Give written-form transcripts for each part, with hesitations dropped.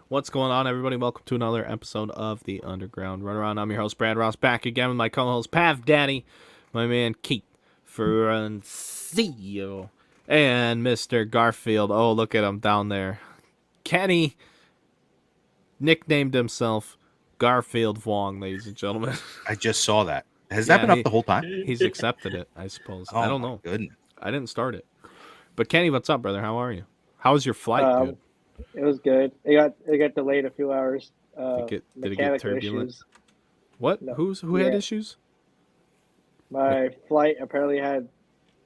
What's going on, everybody? Welcome to another episode of the Underground Runaround. I'm your host, Brad Ross, back again with my co-host, Pav Daddy, my man, Keith Francio, and Mr. Garfield. Oh, look at him down there. Kenny nicknamed himself Garfield Wong, ladies and gentlemen. I just saw that. Has that been up the whole time? He's accepted it, I suppose. Oh, I don't know. Goodness. I didn't start it. But Kenny, what's up, brother? How are you? How was your flight, dude? It was good. It got delayed a few hours. Did it get turbulent? Issues. What? No. Who had issues? My flight apparently had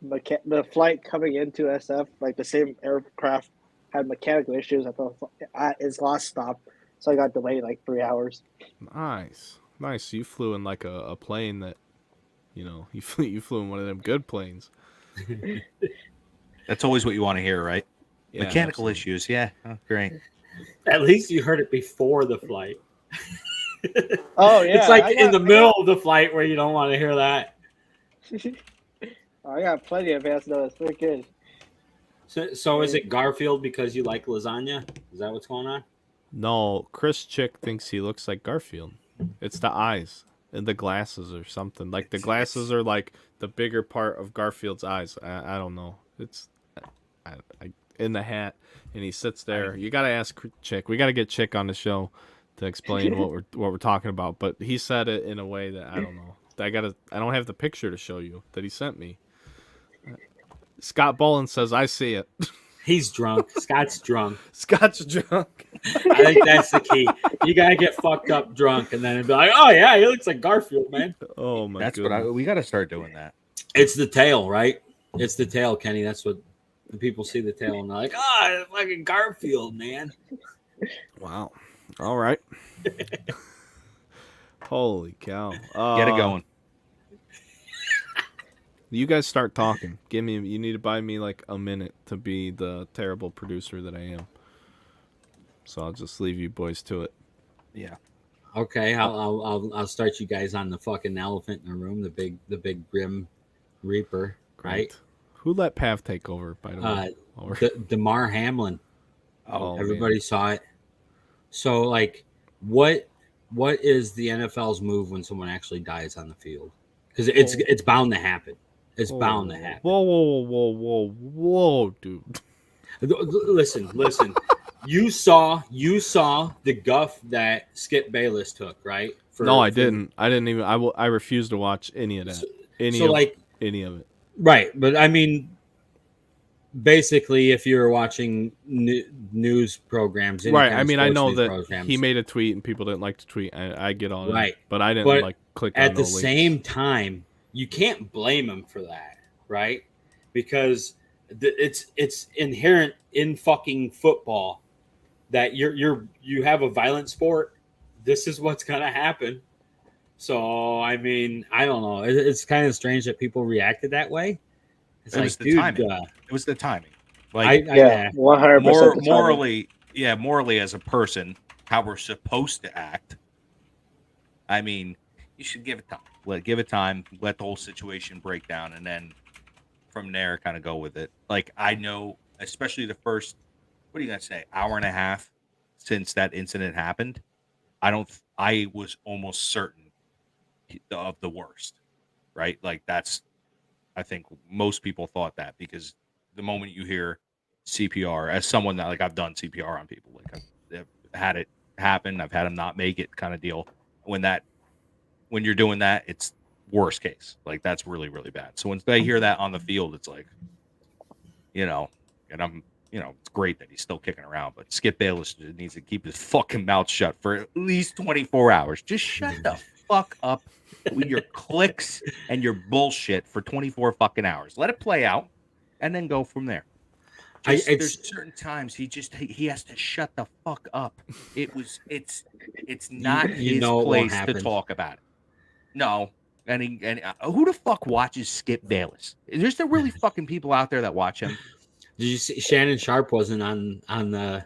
the flight coming into SF, like the same aircraft, had mechanical issues at its last stop, so I got delayed like 3 hours. Nice. You flew in like a plane that, you flew in one of them good planes. That's always what you want to hear, right? Yeah, mechanical absolutely. issues. Yeah. Oh, great. At least you heard it before the flight. Oh yeah, It's like in the middle of the flight where you don't want to hear that. I got plenty of advance notice. We're good. So is it Garfield because you like lasagna? Is that what's going on? No, Chris Chick thinks he looks like Garfield. It's the eyes and the glasses or something. Like the glasses are like the bigger part of Garfield's eyes. I don't know. It's I in the hat, and he sits there. You gotta ask Chick. We gotta get Chick on the show to explain what we're talking about. But he said it in a way that I don't know. I don't have the picture to show you that he sent me. Scott Bolin says I see it. He's drunk. Scott's drunk. Scott's drunk. I think that's the key. You gotta get fucked up drunk, and then it'd be like, oh yeah, he looks like Garfield, man. Oh my! That's goodness. we got to start doing that. It's the tail, right? It's the tail, Kenny. That's what the people see the tail and they're like, oh, fucking Garfield, man. Wow. All right. Holy cow. Get it going. You guys start talking. You need to buy me like a minute to be the terrible producer that I am. So I'll just leave you boys to it. Yeah. Okay, I'll start you guys on the fucking elephant in the room, the big grim reaper, right? Great. Who let Pav take over, by the way? DeMar Hamlin. Oh, everybody man. saw it. So, like, what is the NFL's move when someone actually dies on the field? Because it's bound to happen. It's bound to happen. Whoa, dude. Listen. You saw the guff that Skip Bayless took, right? No, I didn't. I didn't even. I refuse to watch any of that. Any of it. Right, but I mean, basically, if you're watching news programs, right? I mean, I know that he made a tweet and people didn't like the tweet. I get all that, right? But I didn't click on at the same time. You can't blame him for that, right? Because it's inherent in fucking football that you have a violent sport. This is what's gonna happen. So I mean, I don't know. It's kind of strange that people reacted that way. It was the timing. It was the timing. Like, 100% morally as a person, how we're supposed to act. I mean, you should give it time. Give it time. Let the whole situation break down, and then from there, kind of go with it. Like, I know, especially the first, what are you gonna say, hour and a half since that incident happened. I was almost certain of the worst, right? Like I think most people thought that, because the moment you hear CPR, as someone that, like, I've done CPR on people, like I've had it happen, I've had them not make it, kind of deal. When you're doing that, it's worst case. Like, that's really, really bad. So when they hear that on the field, it's like, and I'm, it's great that he's still kicking around, but Skip Bayless needs to keep his fucking mouth shut for at least 24 hours. Just shut the fuck up with your clicks and your bullshit for 24 fucking hours. Let it play out and then go from there. There's certain times he has to shut the fuck up. It's not his place to talk about it. No. And who the fuck watches Skip Bayless? There's there really fucking people out there that watch him? Did you see Shannon Sharp wasn't on the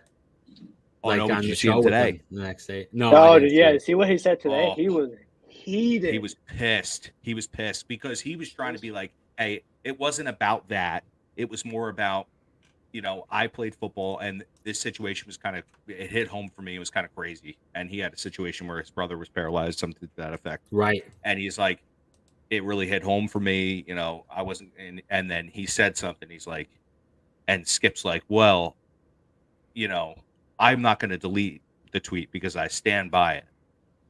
on the show today? The next day? No. See what he said today? He was heated. He was pissed. He was pissed because he was trying to be like, hey, it wasn't about that. It was more about I played football, and this situation was it hit home for me. It was kind of crazy. And he had a situation where his brother was paralyzed, something to that effect. Right. And he's like, it really hit home for me. I wasn't, and then he said something. He's like, and Skip's like, well, I'm not going to delete the tweet because I stand by it.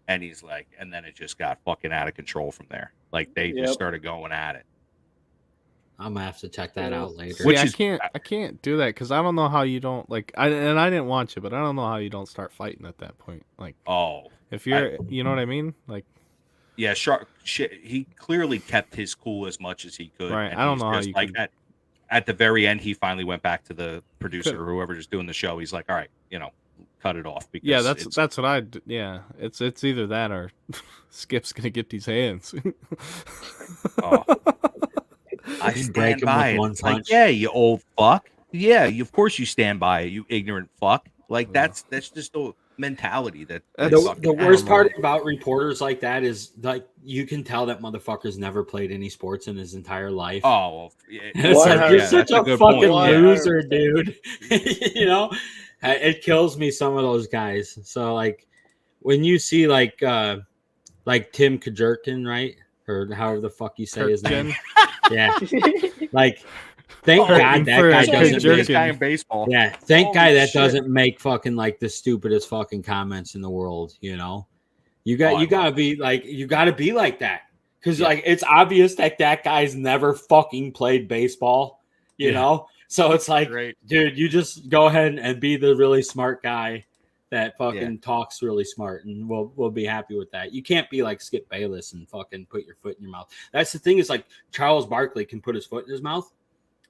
And he's like, and then it just got fucking out of control from there. Like they just started going at it. I'm gonna have to check that out later. See, I can't do that because I don't know how you don't like. I didn't watch it, but I don't know how you don't start fighting at that point. Like, if you're, you know what I mean? Like, yeah, he clearly kept his cool as much as he could. Right. And I don't know how you like could... at the very end, he finally went back to the producer or whoever's doing the show. He's like, all right, cut it off. Because yeah, that's what I. Yeah, it's either that or Skip's gonna get these hands. I stand by it. It's like, yeah, you old fuck. Yeah, of course you stand by it, you ignorant fuck. Like that's just the mentality that the worst part about reporters like that is like you can tell that motherfucker's never played any sports in his entire life. Oh, well, it's like you're such a fucking loser, dude. It kills me, some of those guys. So like when you see like Tim Kajurkin, right? Or however the fuck you say his name. Yeah. Like thank God that guy doesn't make guy in baseball. Yeah, thank God that doesn't make fucking like the stupidest fucking comments in the world, You gotta be like that. Because like it's obvious that guy's never fucking played baseball, you know? So it's like, dude, you just go ahead and be the really smart guy that fucking talks really smart, and we'll be happy with that. You can't be like Skip Bayless and fucking put your foot in your mouth. That's the thing, is like Charles Barkley can put his foot in his mouth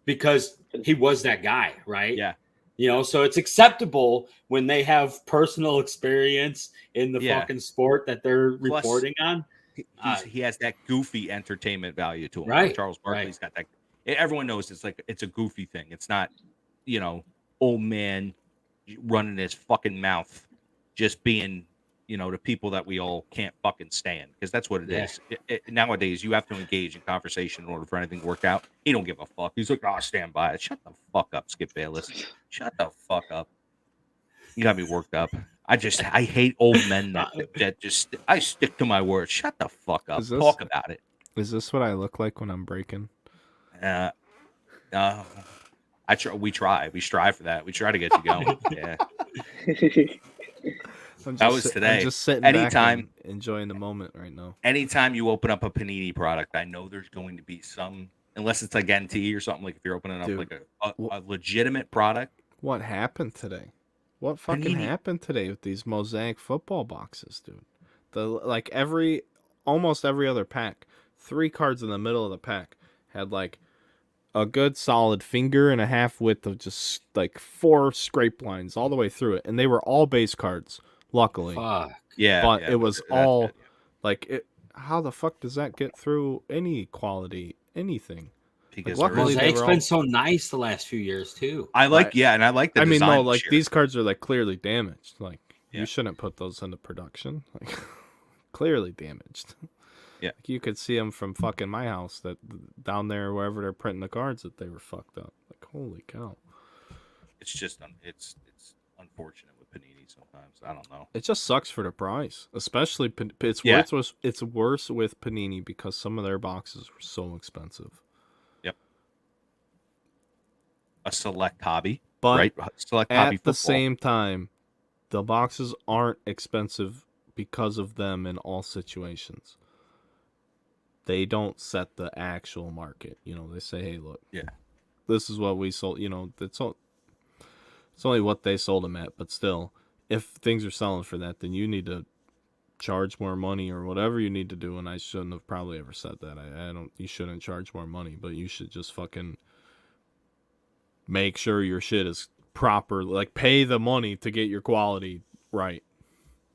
because he was that guy, right? Yeah. So it's acceptable when they have personal experience in the fucking sport that they're reporting on. He has that goofy entertainment value to him. Right. Charles Barkley's got that. Everyone knows it's a goofy thing. It's not, old man running his fucking mouth, just being, the people that we all can't fucking stand, because that's what it is. Nowadays, you have to engage in conversation in order for anything to work out. He don't give a fuck. He's like, oh, stand by it. Shut the fuck up, Skip Bayless. Shut the fuck up. You got me worked up. I hate old men that just, I stick to my word. Shut the fuck up. Talk about it. Is this what I look like when I'm breaking? We strive for that. We try to get you going. Yeah. That was today. I'm just sitting back and enjoying the moment right now. Anytime you open up a Panini product, I know there's going to be some, unless it's like NT or something, like if you're opening up like a legitimate product. What happened today? What fucking happened today with these Mosaic football boxes, dude? Almost every other pack, 3 cards in the middle of the pack had like a good solid finger and a half width of just like 4 scrape lines all the way through it, and they were all base cards. Luckily, but it was all like, how the fuck does that get through any quality anything? Because Mosaic's been so nice the last few years too. I like the design. Like these cards are like clearly damaged. Like you shouldn't put those into production. Like clearly damaged. Yeah, like, you could see them from fucking my house, that down there wherever they're printing the cards, that they were fucked up. Like holy cow! It's just it's unfortunate with Panini sometimes. I don't know. It just sucks for the price, especially it's worse with Panini because some of their boxes were so expensive. Yep. A select hobby, but right? Select hobby at the same time, the boxes aren't expensive because of them in all situations. They don't set the actual market. They say, hey, look, this is what we sold. It's only what they sold them at, but still, if things are selling for that, then you need to charge more money or whatever you need to do. And I shouldn't have probably ever said that. You shouldn't charge more money, but you should just fucking make sure your shit is proper. Like, pay the money to get your quality right.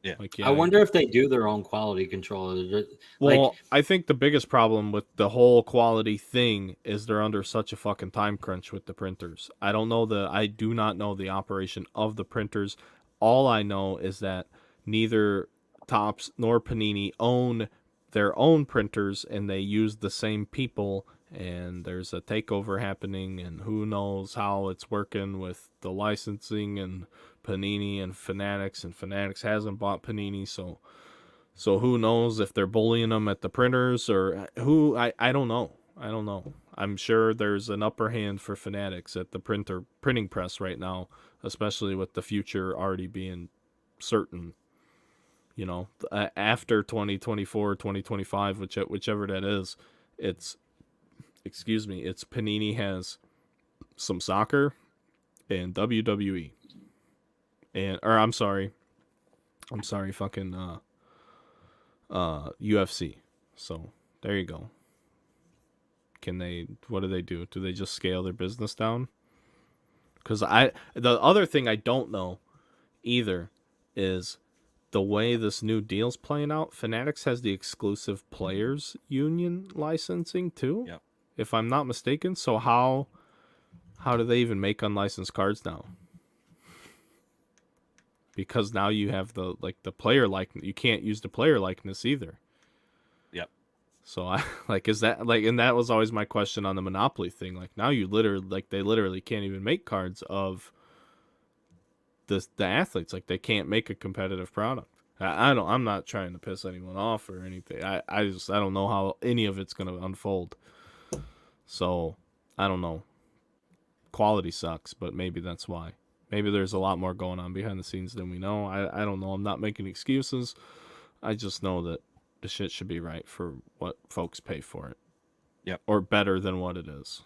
Yeah. Like, I wonder if they do their own quality control. Well, I think the biggest problem with the whole quality thing is they're under such a fucking time crunch with the printers. I do not know the operation of the printers. All I know is that neither Topps nor Panini own their own printers, and they use the same people and there's a takeover happening, and who knows how it's working with the licensing and Panini and Fanatics, and Fanatics hasn't bought Panini, so who knows if they're bullying them at the printers or who. I don't know. I don't know. I'm sure there's an upper hand for Fanatics at the printing press right now, especially with the future already being certain. You know, after 2024, 2025, whichever that is, it's it's Panini has some soccer and WWE and fucking UFC. So there you go. What do they do? Do they just scale their business down? Because the other thing I don't know either is the way this new deal's playing out. Fanatics has the exclusive players union licensing too. Yep. If I'm not mistaken. So how do they even make unlicensed cards now? Because now you have the player likeness. You can't use the player likeness either. Yep. So I is that and that was always my question on the Monopoly thing. Like now you they literally can't even make cards of the athletes. Like they can't make a competitive product. I'm not trying to piss anyone off or anything. I don't know how any of it's gonna unfold. So I don't know. Quality sucks, but maybe that's why. Maybe there's a lot more going on behind the scenes than we know. I don't know. I'm not making excuses. I just know that the shit should be right for what folks pay for it. Yep. Or better than what it is.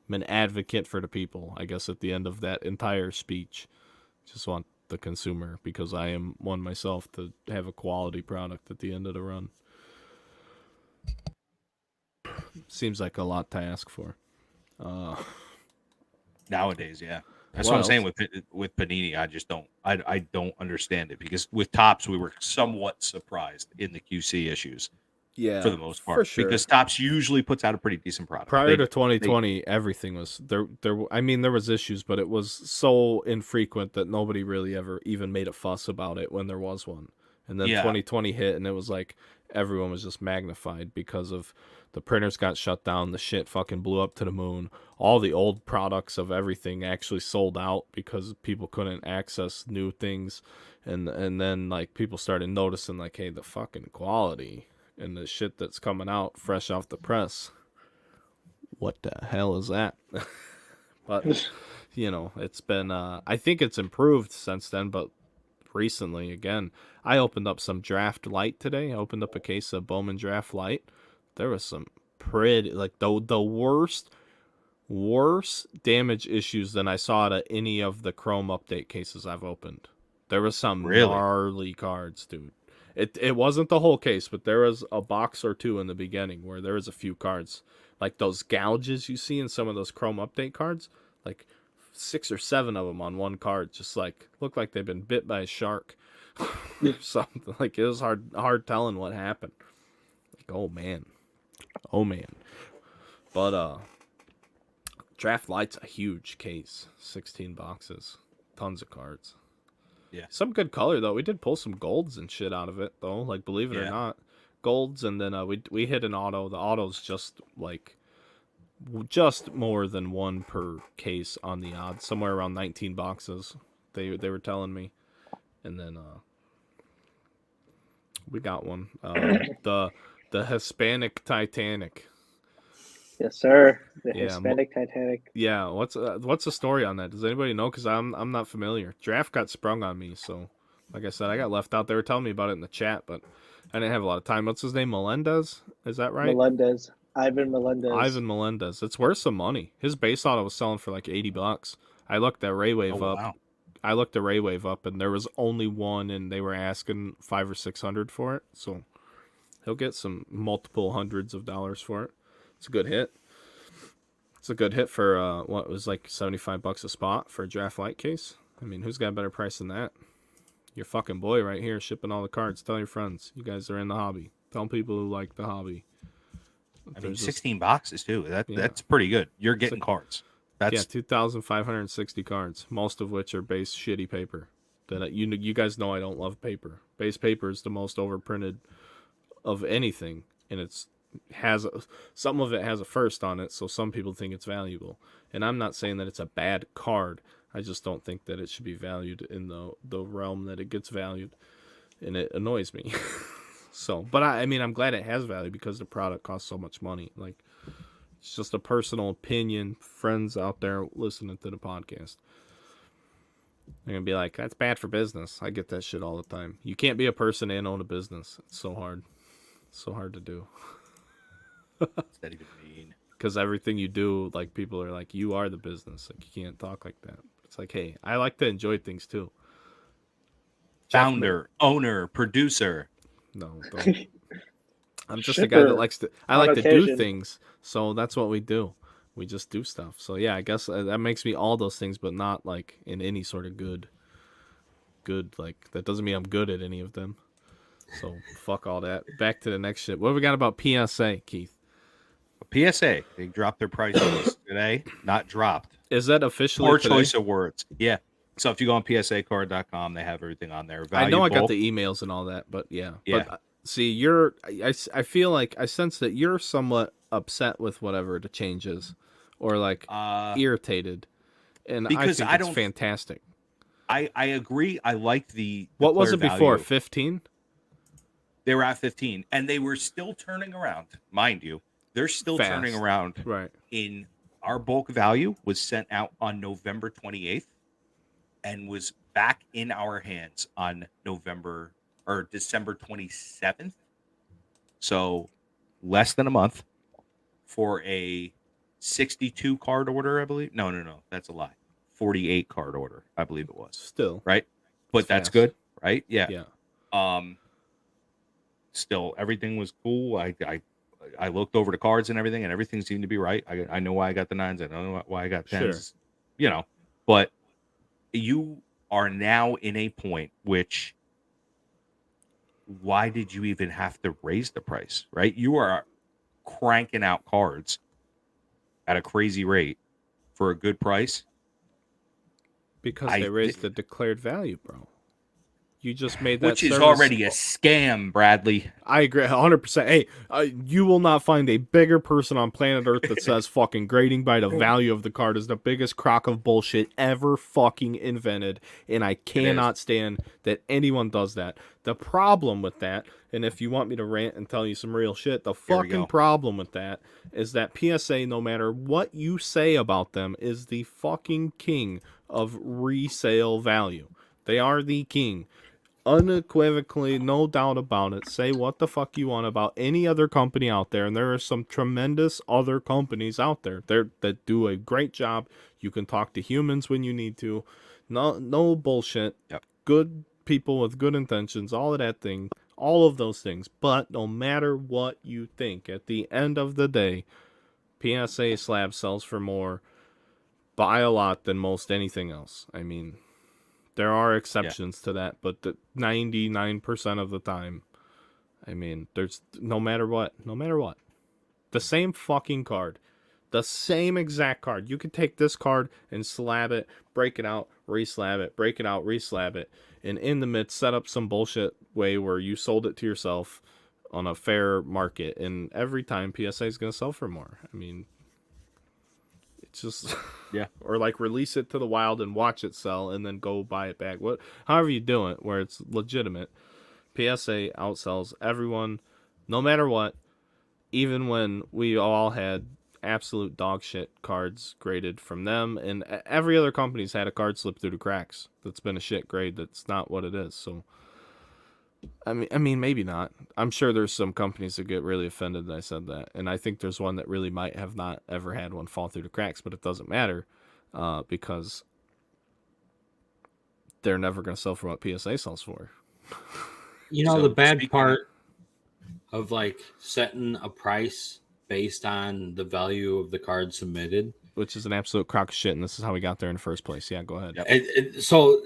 I'm an advocate for the people, I guess, at the end of that entire speech. Just want the consumer, because I am one myself, to have a quality product at the end of the run. Seems like a lot to ask for. Nowadays, yeah. That's what I'm saying with Panini. I just don't. I don't understand it, because with Topps we were somewhat surprised in the QC issues. Yeah, for the most part, for sure. because Topps usually puts out a pretty decent product. Prior to 2020, everything was there. I mean, there was issues, but it was so infrequent that nobody really ever even made a fuss about it when there was one. And then 2020 hit, and it was like everyone was just magnified because of the printers got shut down. The shit fucking blew up to the moon. All the old products of everything actually sold out because people couldn't access new things, and then like people started noticing like, hey, the fucking quality and the shit that's coming out fresh off the press. What the hell is that? But, you know, it's been, I think it's improved since then, but recently, again, I opened up some Draft Light today. I opened up a case of Bowman Draft Light. There was some pretty, like, the worst damage issues than I saw at any of the Chrome update cases I've opened. There was some gnarly cards, dude. It wasn't the whole case, but there was a box or two in the beginning where there was a few cards. Like those gouges you see in some of those Chrome update cards. Like 6 or 7 of them on one card. Just like, looked like they've been bit by a shark. Something like, it was hard telling what happened. Like, oh man. But, Draft Light's a huge case. 16 boxes. Tons of cards. Yeah. Some good color though. We did pull some golds and shit out of it though. Like, believe it or not, golds, and then we hit an auto. The auto's just more than one per case on the odds. Somewhere around 19 boxes. They were telling me, and then we got one. The Hispanic Titanic. Yes, sir. The Hispanic Titanic. Yeah, what's the story on that? Does anybody know? Because I'm not familiar. Draft got sprung on me, so like I said, I got left out. They were telling me about it in the chat, but I didn't have a lot of time. What's his name? Melendez? Is that right? Melendez. Ivan Melendez. Ivan Melendez. It's worth some money. His base auto was selling for like $80. I looked at Raywave up. Wow. I looked at Raywave up, and there was only one, and they were asking $500 or $600 for it. So he'll get some multiple hundreds of dollars for it. It's a good hit. It's a good hit for what was like $75 a spot for a Draft Light case. I mean, who's got a better price than that? Your fucking boy right here shipping all the cards. Tell your friends. You guys are in the hobby. Tell people who like the hobby. I mean, 16 boxes too. That's pretty good. You're getting cards. That's 2,560 cards, most of which are base shitty paper. That you guys know I don't love paper. Base paper is the most overprinted of anything, and it's some of it has a first on it, so some people think it's valuable. And I'm not saying that it's a bad card. I just don't think that it should be valued in the realm that it gets valued, and it annoys me. So, but I mean, I'm glad it has value because the product costs so much money. Like, it's just a personal opinion. Friends out there listening to the podcast, they're gonna be like, "That's bad for business." I get that shit all the time. You can't be a person and own a business. It's so hard. It's so hard to do. What's that even mean? Because everything you do, like, people are like, you are the business. Like, you can't talk like that. It's like, hey, I like to enjoy things too. Founder, owner, producer. No, don't. I'm just a guy that likes to. I like to do occasion. things, so that's what we do. We just do stuff. So yeah, I guess that makes me all those things, but not like in any sort of good. Like, that doesn't mean I'm good at any of them. So fuck all that. Back to the next shit. What have we got about PSA, Keith? PSA, they dropped their prices today. Not dropped. Is that officially Poor today? choice of words. Yeah. So if you go on psacard.com, they have everything on there. I know I got Valuable. the emails and all that, but yeah. Yeah. But see, I feel like I sense that you're somewhat upset with whatever the change is, or like irritated, and because I think it's fantastic. I agree. I like the What was it declared before? value. 15? They were at 15, and they were still turning around. Mind you, they're still Fast. turning around. Right. In our bulk value was sent out on November 28th and was back in our hands on December 27th. So less than a month for a 62 card order, I believe. No. That's a lie. 48 card order, I believe it was. Still. Right? But that's fast. good, right? Yeah. Yeah. Still, everything was cool. I looked over the cards and everything seemed to be right. I know why I got the 9s. I know why I got 10s. Sure. But you are now in a point which, why did you even have to raise the price, right? You are cranking out cards at a crazy rate for a good price. Because they raised the declared value, bro. You just made that, which is already a scam, Bradley. I agree 100%. Hey, you will not find a bigger person on planet Earth that says fucking grading by the value of the card is the biggest crock of bullshit ever fucking invented, and I cannot stand that anyone does that. The problem with that, and if you want me to rant and tell you some real shit, the fucking problem with that is that PSA, no matter what you say about them, is the fucking king of resale value. They are the king. Unequivocally, no doubt about it. Say what the fuck you want about any other company out there, and there are some tremendous other companies out there that do a great job. You can talk to humans when you need to. No bullshit. Yep. Good people with good intentions, all of that thing, all of those things. But no matter what you think, at the end of the day, PSA slab sells for more by a lot than most anything else. I mean, there are exceptions to that, but the 99% of the time, I mean, there's no matter what, the same fucking card, the same exact card. You could take this card and slab it, break it out, reslab it, break it out, reslab it, and in the midst set up some bullshit way where you sold it to yourself on a fair market, and every time PSA is going to sell for more. I mean, it's just or like release it to the wild and watch it sell and then go buy it back. However you do it, where it's legitimate. PSA outsells everyone, no matter what. Even when we all had absolute dog shit cards graded from them, and every other company's had a card slip through the cracks that's been a shit grade that's not what it is. So I mean, maybe not. I'm sure there's some companies that get really offended that I said that, and I think there's one that really might have not ever had one fall through the cracks, but it doesn't matter because they're never going to sell for what PSA sells for. The bad part of like setting a price based on the value of the card submitted, which is an absolute crock of shit, and this is how we got there in the first place. Yeah, go ahead. Yep. So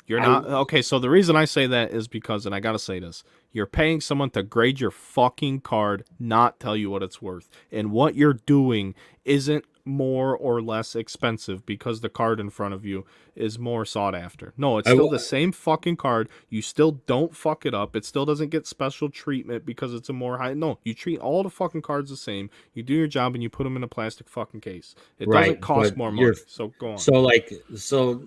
you're not okay. So the reason I say that is because, and I gotta say this, you're paying someone to grade your fucking card, not tell you what it's worth, and what you're doing isn't more or less expensive because the card in front of you is more sought after. No, it's still the same fucking card. You still don't fuck it up. It still doesn't get special treatment because it's a more high. No, you treat all the fucking cards the same. You do your job and you put them in a plastic fucking case. It doesn't cost more money. So go on. So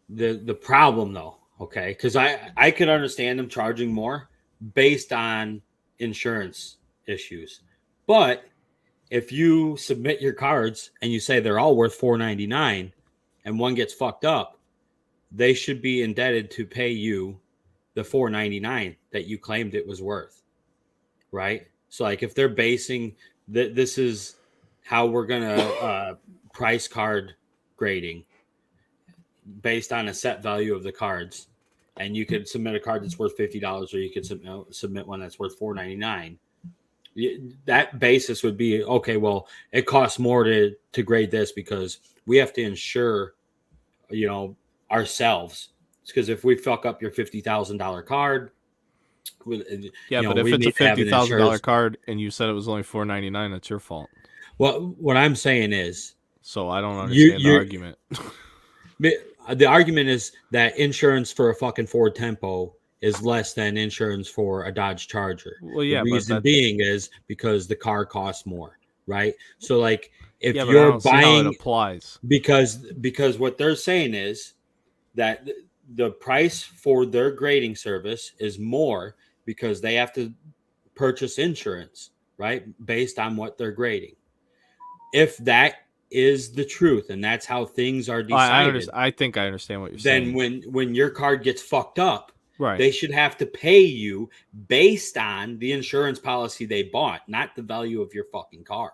the problem though, okay, because I could understand them charging more based on insurance issues, but if you submit your cards and you say they're all worth $4.99 and one gets fucked up, they should be indebted to pay you the $4.99 that you claimed it was worth, right? So like if they're basing that this is how we're gonna price card grading based on a set value of the cards, and you could submit a card that's worth $50 or you could submit one that's worth $4.99. That basis would be okay. Well, it costs more to grade this because we have to insure, ourselves. It's because if we fuck up your $50,000 card, but if it's a $50,000 card and you said it was only $4.99, that's your fault. Well, what I'm saying is, so I don't understand the argument. The argument is that insurance for a fucking Ford Tempo is less than insurance for a Dodge Charger. Well, yeah, the reason being is because the car costs more, right? So like if but you're I don't buying, see how it applies because what they're saying is that the price for their grading service is more because they have to purchase insurance, right? Based on what they're grading. If that is the truth and that's how things are decided, I think I understand what you're saying. Then when your card gets fucked up, right, they should have to pay you based on the insurance policy they bought, not the value of your fucking card.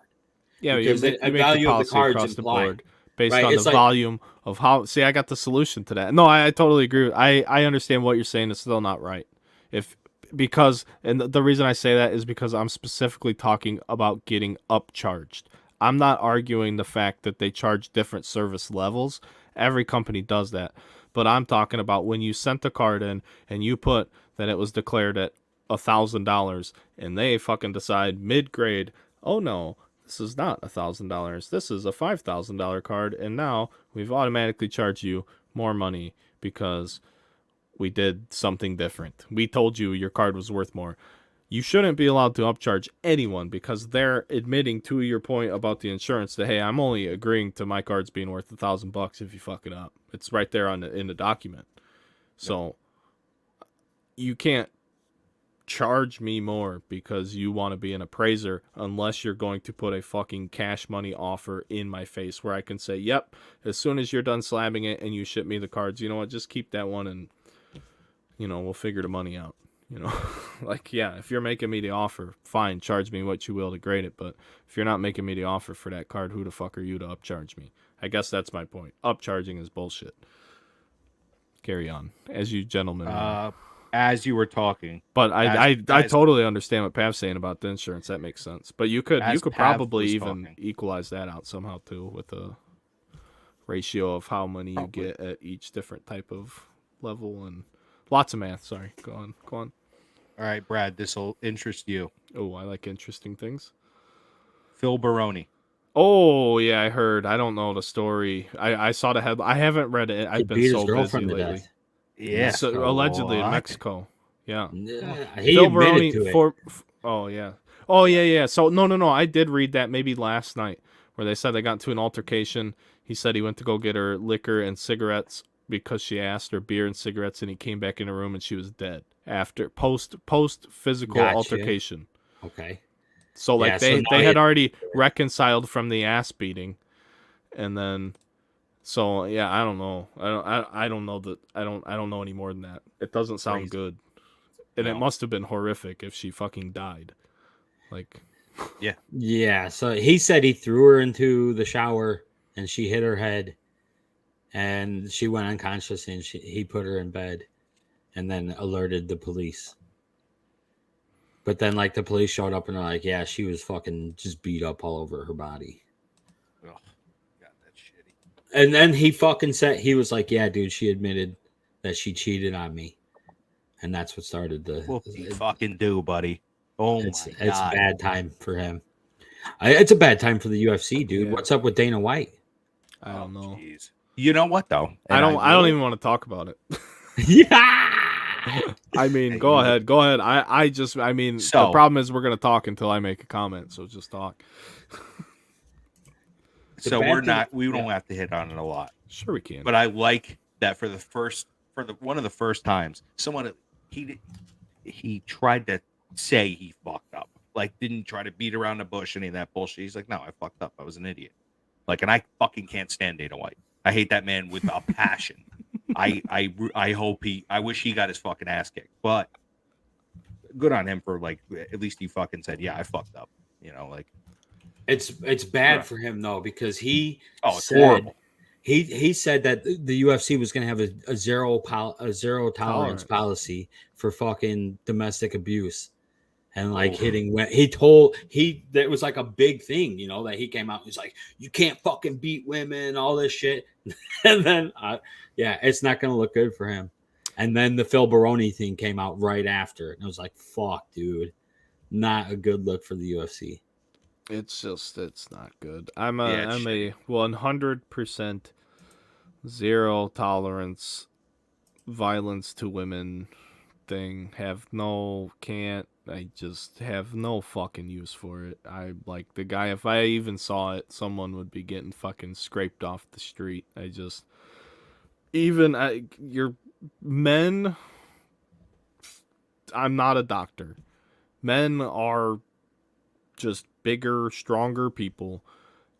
Yeah, because you make value of the cards across the board based on the volume of how. See, I got the solution to that. No, I totally agree. I understand what you're saying. It's still not right. And the reason I say that is because I'm specifically talking about getting upcharged. I'm not arguing the fact that they charge different service levels. Every company does that. But I'm talking about when you sent the card in and you put that it was declared at $1,000 and they fucking decide mid-grade, oh no, this is not $1,000. This is a $5,000 card. And now we've automatically charged you more money because we did something different. We told you your card was worth more. You shouldn't be allowed to upcharge anyone because they're admitting to your point about the insurance that, hey, I'm only agreeing to my cards being worth $1,000 if you fuck it up. It's right there in the document. So you can't charge me more because you want to be an appraiser unless you're going to put a fucking cash money offer in my face where I can say, yep, as soon as you're done slabbing it and you ship me the cards, you know what, just keep that one and, we'll figure the money out. If you're making me the offer, fine, charge me what you will to grade it. But if you're not making me the offer for that card, who the fuck are you to upcharge me? I guess that's my point. Upcharging is bullshit. Carry on, as you gentlemen. As you were talking, but I totally understand what Pav's saying about the insurance. That makes sense. But you could probably even equalize that out somehow too with a ratio of how many you get at each different type of level and. Lots of math. Sorry. Go on. All right, Brad, this will interest you. Oh, I like interesting things. Phil Baroni. Oh, yeah, I heard. I don't know the story. I saw the headline. I haven't read it. I've been so busy lately. Yeah. So, allegedly in Mexico. Yeah. He Phil Baroni to it. Oh, yeah. Oh, yeah. So, no. I did read that maybe last night where they said they got into an altercation. He said he went to go get her liquor and cigarettes because she asked her beer and cigarettes, and he came back in the room and she was dead after post physical altercation. Okay. So they had already reconciled from the ass beating, and then I don't know. I don't know that I don't know any more than that. It doesn't sound good, and it must have been horrific if she fucking died. Yeah. So he said he threw her into the shower and she hit her head. And she went unconscious, and he put her in bed, and then alerted the police. But then, the police showed up, and they're like, "Yeah, she was fucking just beat up all over her body." Oh, God, that's shitty. And then he fucking said, he was like, "Yeah, dude, she admitted that she cheated on me," and that's what started the. What you fucking do, buddy? Oh my God, it's bad time for him. It's a bad time for the UFC, dude. Yeah. What's up with Dana White? I don't know. Jeez. You know what though? I And don't even want to talk about it. Yeah. I mean, Hey, go you- ahead. Go ahead. I mean, the So- problem is we're going to talk until I make a comment, so just talk. So bad we're thing- not. We don't have to hit on it a lot. Sure we can. But I like that for one of the first times, someone he tried to say he fucked up, like didn't try to beat around the bush, any of that bullshit. He's like, no, I fucked up. I was an idiot. Like, and I fucking can't stand Dana White. I hate that man with a passion. I hope I wish he got his fucking ass kicked, but good on him for like at least he fucking said, yeah, I fucked up. You know, like It's bad Right. for him though, because he it's said horrible. he said that the UFC was going to have a zero tolerance Tolerance. policy for fucking domestic abuse and like Oh. hitting when it was like a big thing, you know, that he came out and he's like, you can't fucking beat women, all this shit. And then yeah, it's not going to look good for him. And then the Phil Baroni thing came out right after, and I was like, fuck, dude, not a good look for the UFC. It's not good. I'm Yeah, it's a 100% zero tolerance violence to women thing. I just have no fucking use for it. I like the guy, if I even saw it, someone would be getting fucking scraped off the street. Your men, I'm not a doctor. Men are just bigger, stronger people.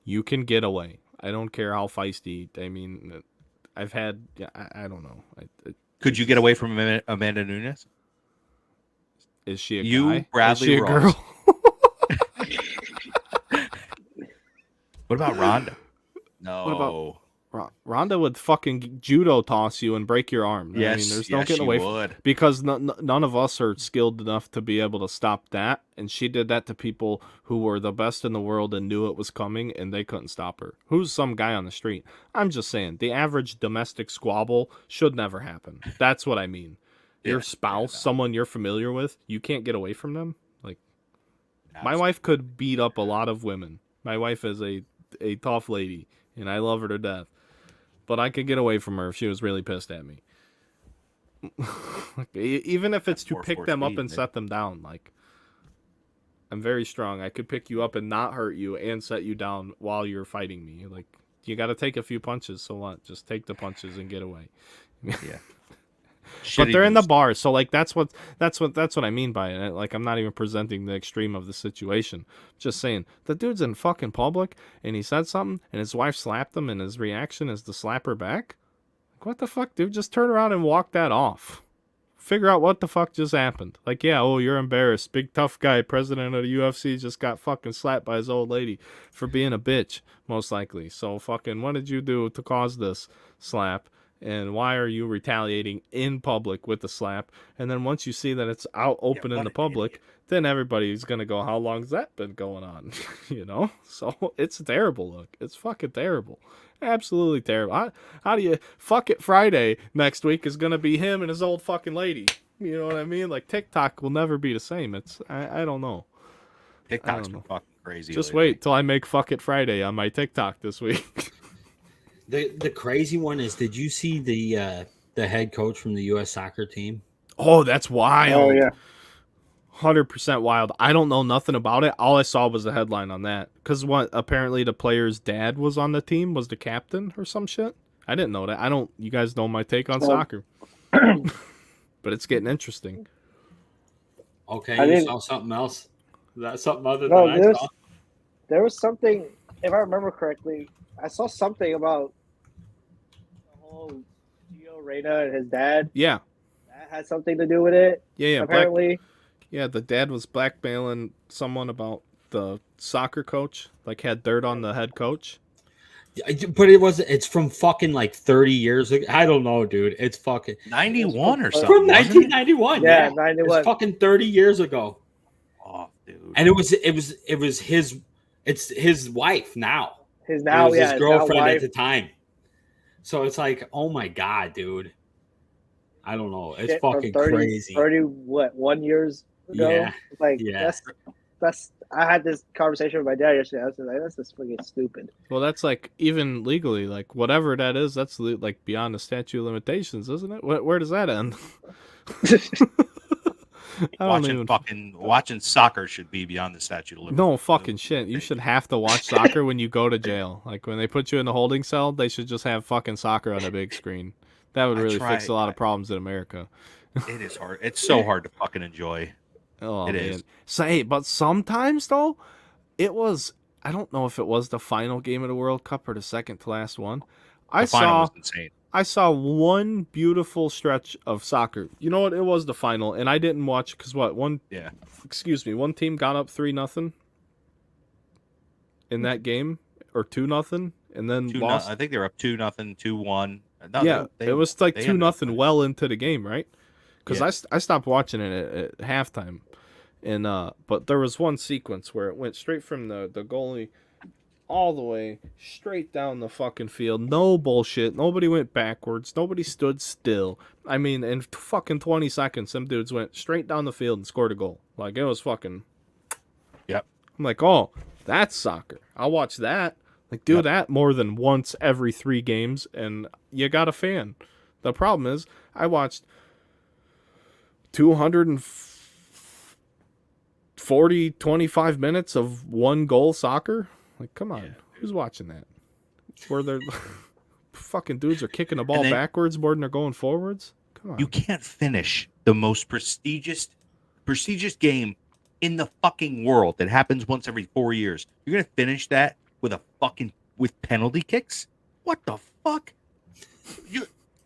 You can get away. I don't care how feisty. I mean, I don't know. Could you get away from Amanda Nunes? Is she a You, guy? Bradley Is she a Ross. girl? What about Ronda? No. What about- Ronda would fucking judo toss you and break your arm. Yes, I mean, there's no yes, getting she away would. because none of us are skilled enough to be able to stop that. And she did that to people who were the best in the world and knew it was coming, and they couldn't stop her. Who's some guy on the street? I'm just saying, the average domestic squabble should never happen. That's what I mean. Your Yeah, spouse, yeah, no. someone you're familiar with, you can't get away from them. Like, my Absolutely. wife could beat up a lot of women. My wife is a tough lady, and I love her to death. But I could get away from her if she was really pissed at me. Even if it's to That's pick them up 4-4 and speed, set them down. Like, I'm very strong. I could pick you up and not hurt you and set you down while you're fighting me. Like, you got to take a few punches. So what? Just take the punches and get away. Yeah. But they're in the news. bar, so like that's what I mean by it. Like, I'm not even presenting the extreme of the situation. Just saying the dude's in fucking public and he said something and his wife slapped him and his reaction is to slap her back. Like, what the fuck, dude? Just turn around and walk that off. Figure out what the fuck just happened. Like, yeah, oh, you're embarrassed. Big tough guy, president of the UFC, just got fucking slapped by his old lady for being a bitch, most likely. So fucking, what did you do to cause this slap? And why are you retaliating in public with the slap? And then once you see that it's out open in what the an public, idiot. then everybody's going to go, how long's that been going on? You know? So it's terrible, look. It's fucking terrible. Absolutely terrible. How do you... Fuck it Friday next week is going to be him and his old fucking lady. You know what I mean? Like, TikTok will never be the same. I don't know. TikTok's I don't been fucking crazy. Just lately. wait till I make Fuck It Friday on my TikTok this week. The crazy one is, did you see the head coach from the U.S. soccer team? Oh, that's wild. Oh yeah. 100% wild. I don't know nothing about it. All I saw was the headline on that. Because what? Apparently the player's dad was on the team, was the captain or some shit. I didn't know that. You guys know my take on Oh. soccer. But it's getting interesting. Okay, I you didn't- saw something else? Is that something other No, than I saw? there was something, if I remember correctly, I saw something about the whole Gio Reyna and his dad. Yeah. That had something to do with it. Yeah. Apparently. The dad was blackmailing someone about the soccer coach. Like, had dirt on the head coach. But it's from fucking like 30 years ago. I don't know, dude. It's fucking 91 or From something. from wasn't it? 1991. Yeah, Yeah, 91. It's fucking 30 years ago. Oh, dude. And it was his wife now. His It now, was yeah, his his girlfriend now at wife. the time. So it's like, oh my god, dude. I don't know. It's Shit from fucking 30, crazy. 31 years ago. Yeah, Like, yeah. that's. I had this conversation with my dad yesterday. I was like, "That's just fucking stupid." Well, that's like even legally, like whatever that is, that's like beyond the statute of limitations, isn't it? Where does that end? I don't even. Watching soccer should be beyond the statute of limitations. No fucking shit. You should have to watch soccer when you go to jail. Like when they put you in the holding cell, they should just have fucking soccer on a big screen. That would really fix a lot of problems in America. It is hard. It's so hard to fucking enjoy. Oh, It man. is. So, hey, but sometimes though, it was. I don't know if it was the final game of the World Cup or the second to last one. The final was insane. I saw one beautiful stretch of soccer. You know what? It was the final, and I didn't watch because one team got up 3-0 in that game, or 2-0, and then lost. I think they were up 2-0, 2-1. No, Yeah, it was like 2-0 well into the game, right? Because Yeah. I stopped watching it at halftime, and but there was one sequence where it went straight from the goalie all the way straight down the fucking field. No bullshit. Nobody went backwards. Nobody stood still. I mean, in fucking 20 seconds, some dudes went straight down the field and scored a goal. Like, it was fucking... Yep. I'm like, oh, that's soccer. I'll watch that. Like, do that more than once every 3 games, and you got a fan. The problem is, I watched 25 minutes of one goal soccer. Like, come on. Yeah. Who's watching that? Where they're fucking dudes are kicking the ball then, backwards more than they're going forwards? Come on. You can't finish the most prestigious game in the fucking world that happens once every 4 years. You're going to finish that with penalty kicks? What the fuck?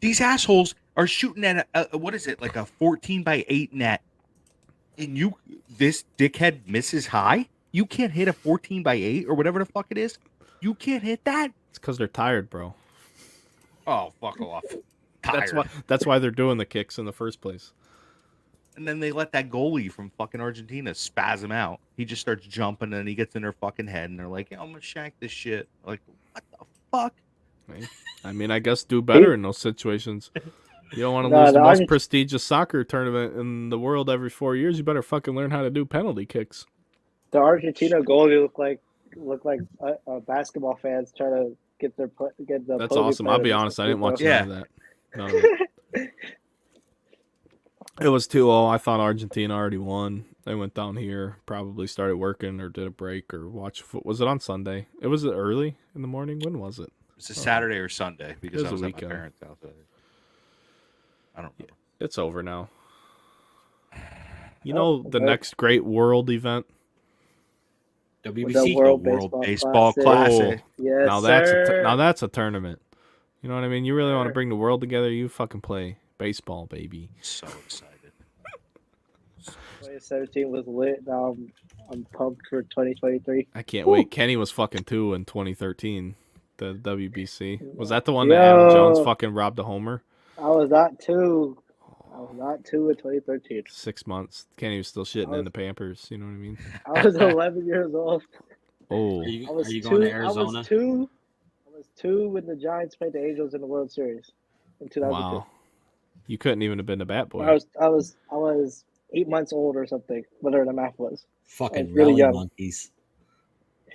These assholes are shooting at what is it, like a 14-by-8 net, and this dickhead misses high? You can't hit a 14-by-8 or whatever the fuck it is. You can't hit that. It's because they're tired, bro. Oh, fuck off. Tired. That's why they're doing the kicks in the first place. And then they let that goalie from fucking Argentina spaz him out. He just starts jumping and he gets in their fucking head and they're like, yeah, I'm gonna shank this shit. Like, what the fuck? I mean, I guess do better in those situations. You don't want to lose the most prestigious soccer tournament in the world every 4 years. You better fucking learn how to do penalty kicks. The Argentina goalie looked like basketball fans trying to get the. That's awesome. I'll be honest, I didn't watch none of that. None of it. It was 2-0. I thought Argentina already won. They went down here, probably started working or did a break or watch. Was it on Sunday? It was early in the morning. When was it? It's a Saturday or Sunday because I was at my weekend. parents' house. I don't remember. It's over now. You know the next great world event? WBC, The World Baseball Classic. Yes, Now that's a tournament. You know what I mean? You really want to bring the world together? You fucking play baseball, baby. So excited. 2017 was lit. Now I'm pumped for 2023. I can't wait. Kenny was fucking 2 in 2013. The WBC. Was that the one that Adam Jones fucking robbed a homer? I was not 2. I was not 2 in 2013. 6 months. Kenny was still shitting in the Pampers. You know what I mean? I was 11 years old. Oh. Are you going to Arizona? I was 2 when the Giants played the Angels in the World Series in 2002. Wow. You couldn't even have been a bat boy. I was 8 months old or something, whatever the math was. Fucking really rally young. monkeys.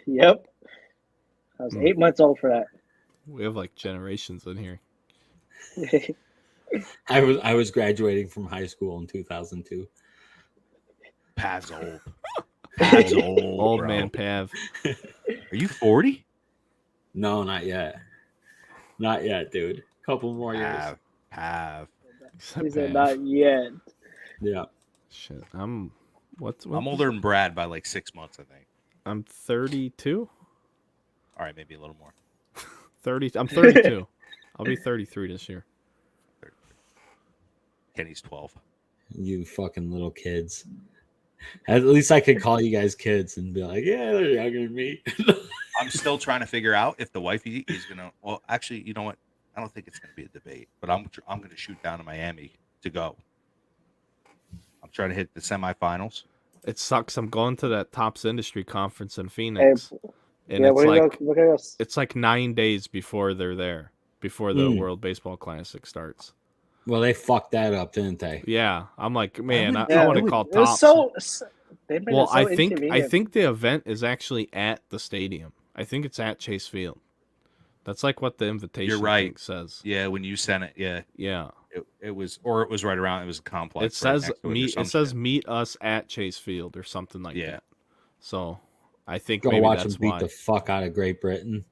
Yep. I was 8 months old for that. We have like generations in here. I was graduating from high school in 2002. Pav's old. Pav's Old bro. man Pav. Are you 40? No, not yet. Not yet, dude. Couple more years. Pav. He said not yet. Yeah. Shit. I'm older than Brad by like 6 months, I think. I'm 32. All right, maybe a little more. I'm 32. I'll be 33 this year. Kenny's 12. You fucking little kids. At least I could call you guys kids and be like, yeah, they're younger than me. I'm still trying to figure out if the wifey is gonna. Well, actually, you know what? I don't think it's gonna be a debate, but I'm gonna shoot down to Miami to go. I'm trying to hit the semifinals. It sucks. I'm going to that Tops Industry Conference in Phoenix. Hey, and look at us. it's like 9 days before they're there, before the World Baseball Classic starts. Well, they fucked that up, didn't they? Yeah, I'm like, man, I Yeah, want to call It was Tops. They made Well, it so I inconvenient. think the event is actually at the stadium. I think it's at Chase Field. That's like what the invitation right. thing says. Yeah, when you sent it, yeah, Yeah. it was, or it was right around. It was a complex. It says right next to meet. or some It says shit. meet us at Chase Field or something like Yeah. that. So, I think Go maybe watch them that's beat why. the fuck out of Great Britain.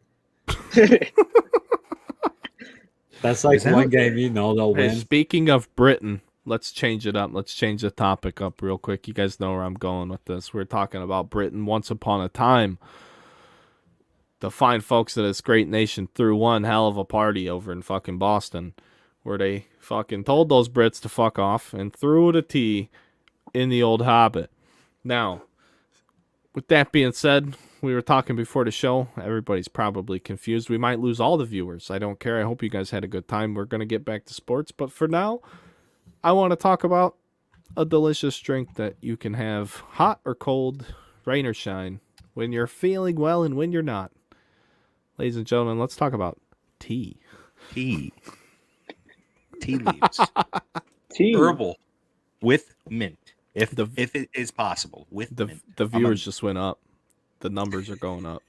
That's like Is that one what- game they'll Hey, win. speaking of Britain, let's change it up. Let's change the topic up real quick. You guys know where I'm going with this. We're talking about Britain. Once upon a time, the fine folks of this great nation threw one hell of a party over in fucking Boston, where they fucking told those Brits to fuck off and threw the tea in the old Hobbit. Now, with that being said, we were talking before the show. Everybody's probably confused. We might lose all the viewers. I don't care. I hope you guys had a good time. We're going to get back to sports. But for now, I want to talk about a delicious drink that you can have hot or cold, rain or shine, when you're feeling well and when you're not. Ladies and gentlemen, let's talk about tea. Tea leaves, Tea. herbal with mint, if The- it is possible with The mint. viewers just went up. The numbers are going up.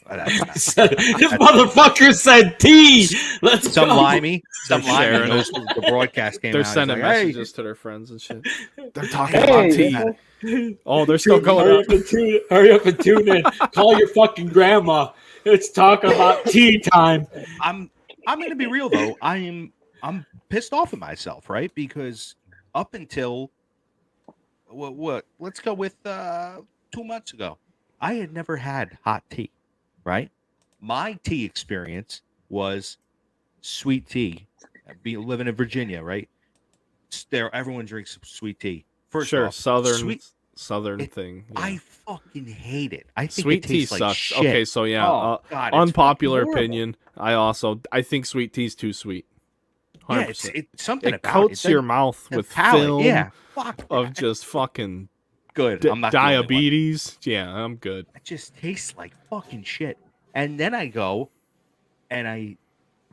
That's This motherfucker said tea. Let's some go. limey, They're sharing knows the broadcast came They're out. He's sending like, hey, messages to their friends and shit. They're talking Hey, about tea. Oh, they're still going hurry up. hurry up and tune in. Call your fucking grandma. It's talking about tea time. I'm gonna be real though. I'm pissed off at myself, right? Because up until what let's go with 2 months ago, I had never had hot tea, right? My tea experience was sweet tea. Living in Virginia, right? There, everyone drinks sweet tea. First Sure, off, southern it- thing. Yeah. I fucking hate it. I think Sweet it tea tastes like sucks. shit. Okay, so yeah, Oh, God, it's unpopular fucking horrible. opinion. I think sweet tea's too sweet. 100%. Yeah, it's something It about coats it. your mouth The with palate, film yeah. Fuck of that. just fucking Good. I'm not the only one. diabetes. Yeah, I'm good. It just tastes like fucking shit. And then I go, and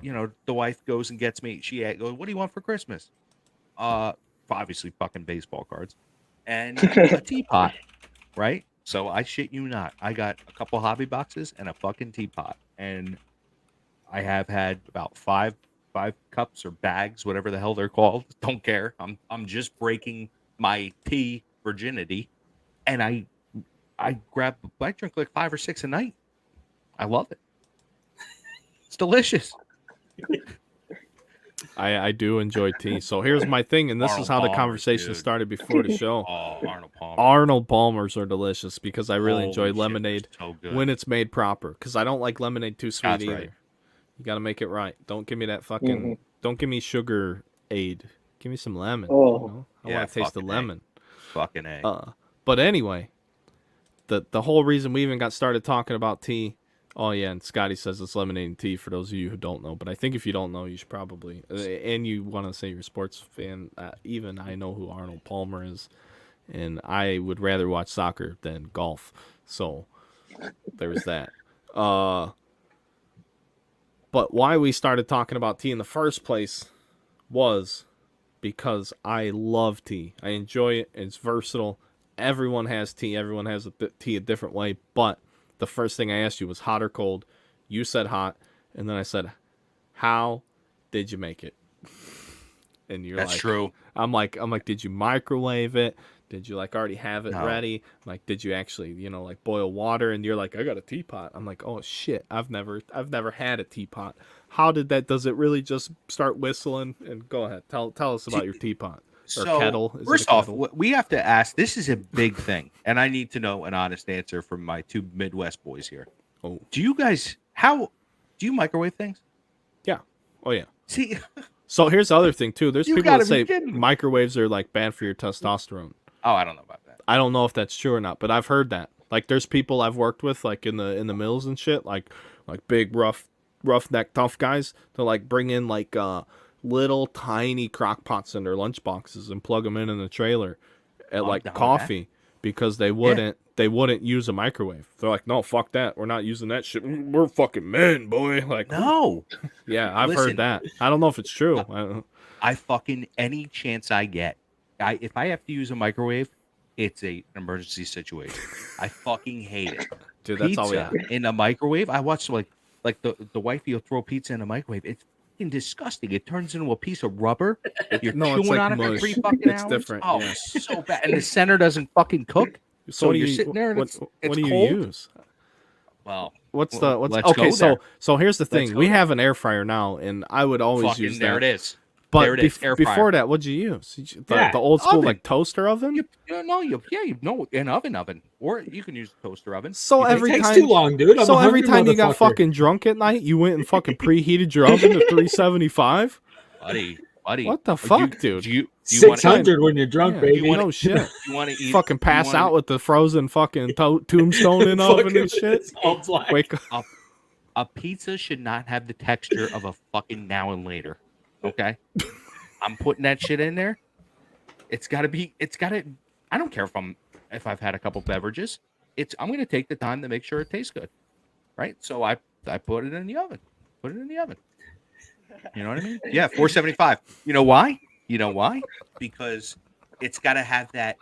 the wife goes and gets me. She goes, "What do you want for Christmas?" Obviously fucking baseball cards and a teapot, right? So I shit you not, I got a couple hobby boxes and a fucking teapot, and I have had about five cups or bags, whatever the hell they're called. Don't care. I'm just breaking my tea virginity, and I drink like 5 or 6 a night. I love it. It's delicious. I do enjoy tea. So here's my thing, and this is Arnold how the Palmer's, conversation dude. started before the show. Oh, Arnold Palmer. Arnold Palmers are delicious because I really Holy enjoy shit, lemonade they're so good. when it's made proper. Because I don't like lemonade too sweet That's either. right. You got to make it right. Don't give me that fucking. Don't give me sugar aid. Give me some lemon. Oh. You know? I Yeah, want to taste the fucking A. lemon. Fucking A. But anyway, the whole reason we even got started talking about tea. Oh yeah, and Scotty says it's lemonade and tea for those of you who don't know. But I think if you don't know, you should probably, and you want to say you're a sports fan. Even I know who Arnold Palmer is, and I would rather watch soccer than golf. So there's that. But why we started talking about tea in the first place was because I love tea. I enjoy it. It's versatile. Everyone has tea. Everyone has tea a different way. But the first thing I asked you was hot or cold. You said hot. And then I said, how did you make it? And you're That's like, true. I'm like, did you microwave it? Did you already have it No. ready? I'm like, did you actually, boil water? And you're like, I got a teapot. I'm like, oh shit, I've never had a teapot. How did that? Does it really just start whistling? And go ahead, tell us about your teapot or kettle. Is it a First off, kettle? we have to ask. This is a big thing, and I need to know an honest answer from my two Midwest boys here. Oh. Do you microwave things? Yeah. Oh yeah. See, So here's the other thing too. There's You people that gotta say be kidding me. microwaves are like bad for your testosterone. oh, I don't know about that. I don't know if that's true or not, but I've heard that. Like there's people I've worked with like in the mills and shit, like big roughneck tough guys to like bring in like little tiny crock pots in their lunch boxes and plug them in the trailer at I'm like down with coffee because they wouldn't use a microwave. They're like, no, fuck that. We're not using that shit. We're fucking men, boy. Like, No, yeah, I've Listen. heard that. I don't know if it's true. I don't know. I fucking any chance I get. If I have to use a microwave, it's an emergency situation. I fucking hate it. Dude, that's all we Pizza have. in a microwave. I watched like the wifey will throw pizza in a microwave. It's fucking disgusting. It turns into a piece of rubber. You're No, it's chewing like on it for mush. 3 fucking It's hours. different, Oh, yeah. it's so bad. And the center doesn't fucking cook. So what do you're you, sitting there and what, it's what do you cold. use? Well, What's let's okay? go So there. so here's the Let's thing. go We there. have an air fryer now, and I would always fucking use there that. it is. But There it is, air fryer. before that, what'd you use? The Yeah, old school oven. like toaster oven. You know an oven, or you can use a toaster oven. So You It every takes time, too long, dude. I'm so a every hungry time you got motherfucker. fucking drunk at night, you went and fucking preheated your oven to 375. buddy. What the Are fuck, dude? Do you want 600 when you're drunk, Yeah, baby. no shit. you want to eat? Fucking pass wanna- out with the frozen fucking tombstone in oven Fucking and shit. it's all black. Wake up. A pizza should not have the texture of a fucking now and later. Okay, I'm putting that shit in there. It's got to. I don't care if I've had a couple beverages. I'm going to take the time to make sure it tastes good, right? So I put it in the oven. Put it in the oven. You know what I mean? Yeah, 475. You know why? Because it's got to have that.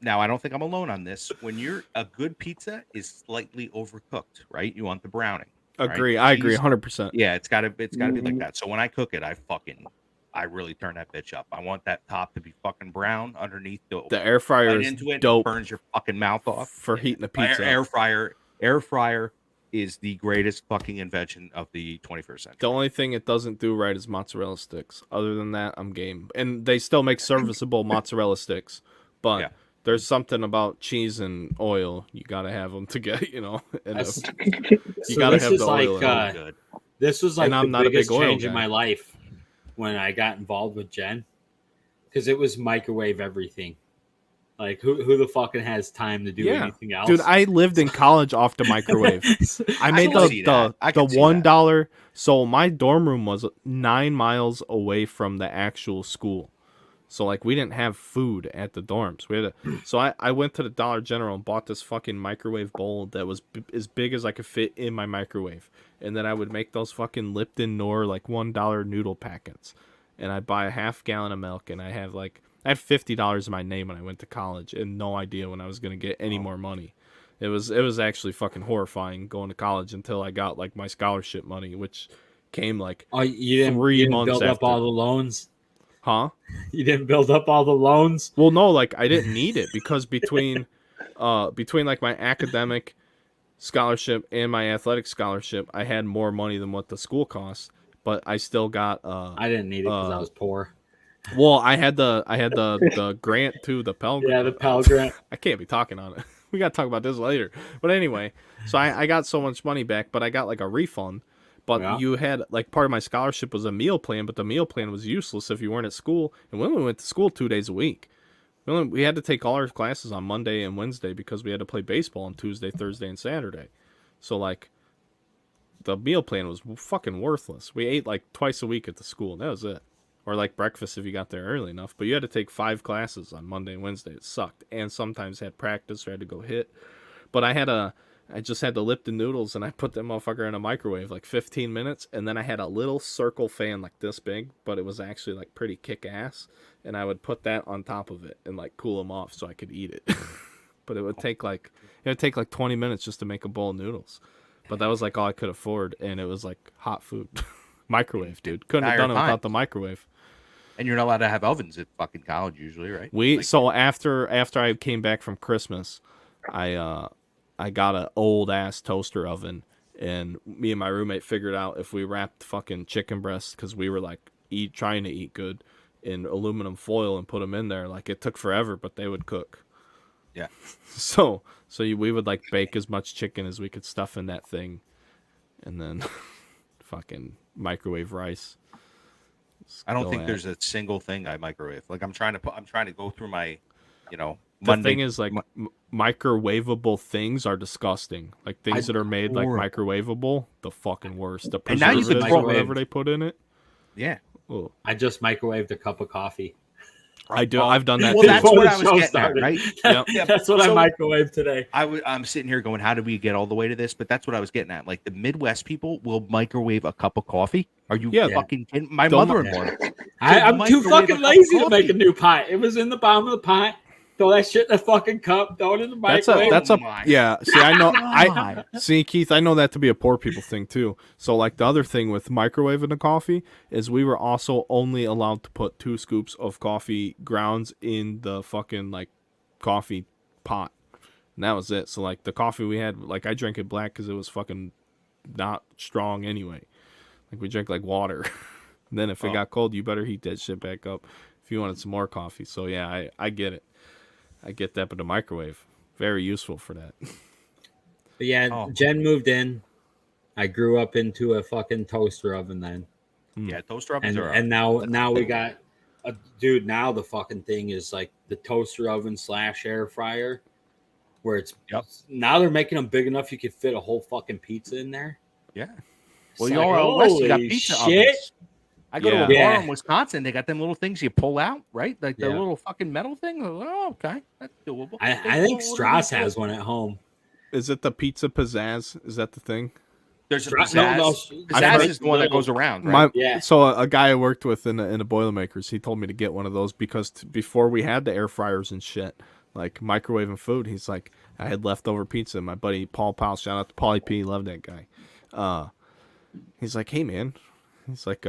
Now I don't think I'm alone on this. When a good pizza is slightly overcooked, right? You want the browning. Agree. Right? I agree Cheese- 100%. Yeah, it's gotta be like that. So when I cook it, I really turn that bitch up. I want that top to be fucking brown underneath. The air fryer bite is into it, dope burns your fucking mouth off for heating a pizza. Air fryer is the greatest fucking invention of the 21st century. The only thing it doesn't do right is mozzarella sticks. Other than that, I'm game. And they still make serviceable mozzarella sticks, but Yeah. there's something about cheese and oil. You gotta have them to get, and That's- you so gotta this have is the like, oil. in it. Good. This was like And the I'm not a biggest big oil change in guy. my life when I got involved with Jen, because it was microwave everything. Like who the fucking has time to do Yeah. anything else? Dude, I lived in college off the microwave. I made can see that. I the can see $1. So my dorm room was 9 miles away from the actual school. So like we didn't have food at the dorms. We had so I went to the Dollar General and bought this fucking microwave bowl that was as big as I could fit in my microwave. And then I would make those fucking Lipton Nor like $1 noodle packets. And I'd buy a half gallon of milk, and I had $50 in my name when I went to college and no idea when I was going to get any more money. It was actually fucking horrifying going to college until I got like my scholarship money, which came like Oh, you didn't 3 build months up after. all the loans. Huh? You didn't build up all the loans. Well, no, like I didn't need it because between like my academic scholarship and my athletic scholarship, I had more money than what the school cost, but I still got I didn't need it because I was poor. well, I had the grant too, the Pell Yeah, the Pell Grant. I can't be talking on it. We got to talk about this later. But anyway, so I got so much money back, but I got like a refund. But Yeah. you had like part of my scholarship was a meal plan, but the meal plan was useless if you weren't at school. And we only went to school 2 days a week. We had to take all our classes on Monday and Wednesday because we had to play baseball on Tuesday, Thursday, and Saturday. So like the meal plan was fucking worthless. We ate like twice a week at the school, and that was it. Or like breakfast if you got there early enough. But you had to take 5 classes on Monday and Wednesday. It sucked. And sometimes had practice or had to go hit. But I just had the Lipton noodles, and I put that motherfucker in a microwave like 15 minutes, and then I had a little circle fan like this big, but it was actually like pretty kick-ass, and I would put that on top of it and like cool them off so I could eat it. But it would take like 20 minutes just to make a bowl of noodles. But that was like all I could afford, and it was like hot food. Microwave, dude. Couldn't Now have you're done it fine. without the microwave. And you're not allowed to have ovens at fucking college usually, right? So after I came back from Christmas, I got an old ass toaster oven, and me and my roommate figured out if we wrapped fucking chicken breasts, because we were like trying to eat good, in aluminum foil and put them in there. Like it took forever, but they would cook. Yeah. So we would like bake as much chicken as we could stuff in that thing, and then fucking microwave rice. I don't Go think at there's a single thing I microwave. Like I'm trying to go through my, The Monday. thing is, like, microwavable things are disgusting. Like, things that are made, like, microwavable, the fucking worst. The And now you can preservatives or whatever they put in it. Yeah. Oh, I just microwaved a cup of coffee. I do. I've done that, Well, too. that's Before what the I was show getting at, started. right? Yep. Yeah, That's what I so- microwaved today. I'm sitting here going, how did we get all the way to this? But that's what I was getting at. Like the Midwest people will microwave a cup of coffee. Are you Yeah. fucking kidding? My Don't- mother-in-law. I'm too microwave a fucking cup of lazy to coffee. make a new pot. It was in the bottom of the pot. throw that shit in a fucking cup, throw it in the That's microwave. Oh my yeah. See, I know, God. see, Keith, I know that to be a poor people thing too. So like the other thing with microwaving the coffee is we were also only allowed to put 2 scoops of coffee grounds in the fucking like coffee pot, and that was it. So like the coffee we had, like I drank it black because it was fucking not strong anyway. Like we drank like water. And then if it got cold, you better heat that shit back up if you wanted some more coffee. So yeah, I get it. I get that, but the microwave, very useful for that. But yeah, Oh. Jen moved in. I grew up into a fucking toaster oven then. Yeah, toaster ovens And are and now we got a dude, now the fucking thing is like the toaster oven / air fryer where it's now they're making them big enough you could fit a whole fucking pizza in there. Yeah. It's Well, like, y'all out west, you got holy pizza shit. ovens. I go to a bar in Wisconsin. They got them little things you pull out, right? Like the little fucking metal thing. Oh, okay, that's doable. I think Strauss has one at home. Is it the pizza pizzazz? Is that the thing? There's a No, pizzazz. no, Pizzazz is the one that goes around, right? So a guy I worked with in the Boilermakers, he told me to get one of those because before we had the air fryers and shit, like microwaving food, he's like, I had leftover pizza. My buddy Paul Powell, shout out to Paulie P, love that guy. He's like, hey man, he's like,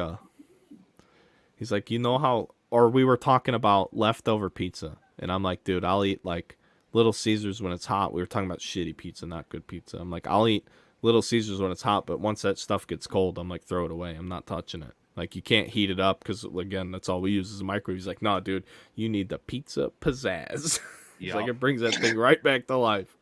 you know how, or we were talking about leftover pizza, and I'm like, dude, I'll eat like Little Caesars when it's hot. We were talking about shitty pizza, not good pizza. I'm like, I'll eat Little Caesars when it's hot, but once that stuff gets cold, I'm like, throw it away. I'm not touching it. Like, you can't heat it up because, again, that's all we use is a microwave. He's like, no, dude, you need the pizza pizzazz. He's like, it brings that thing right back to life.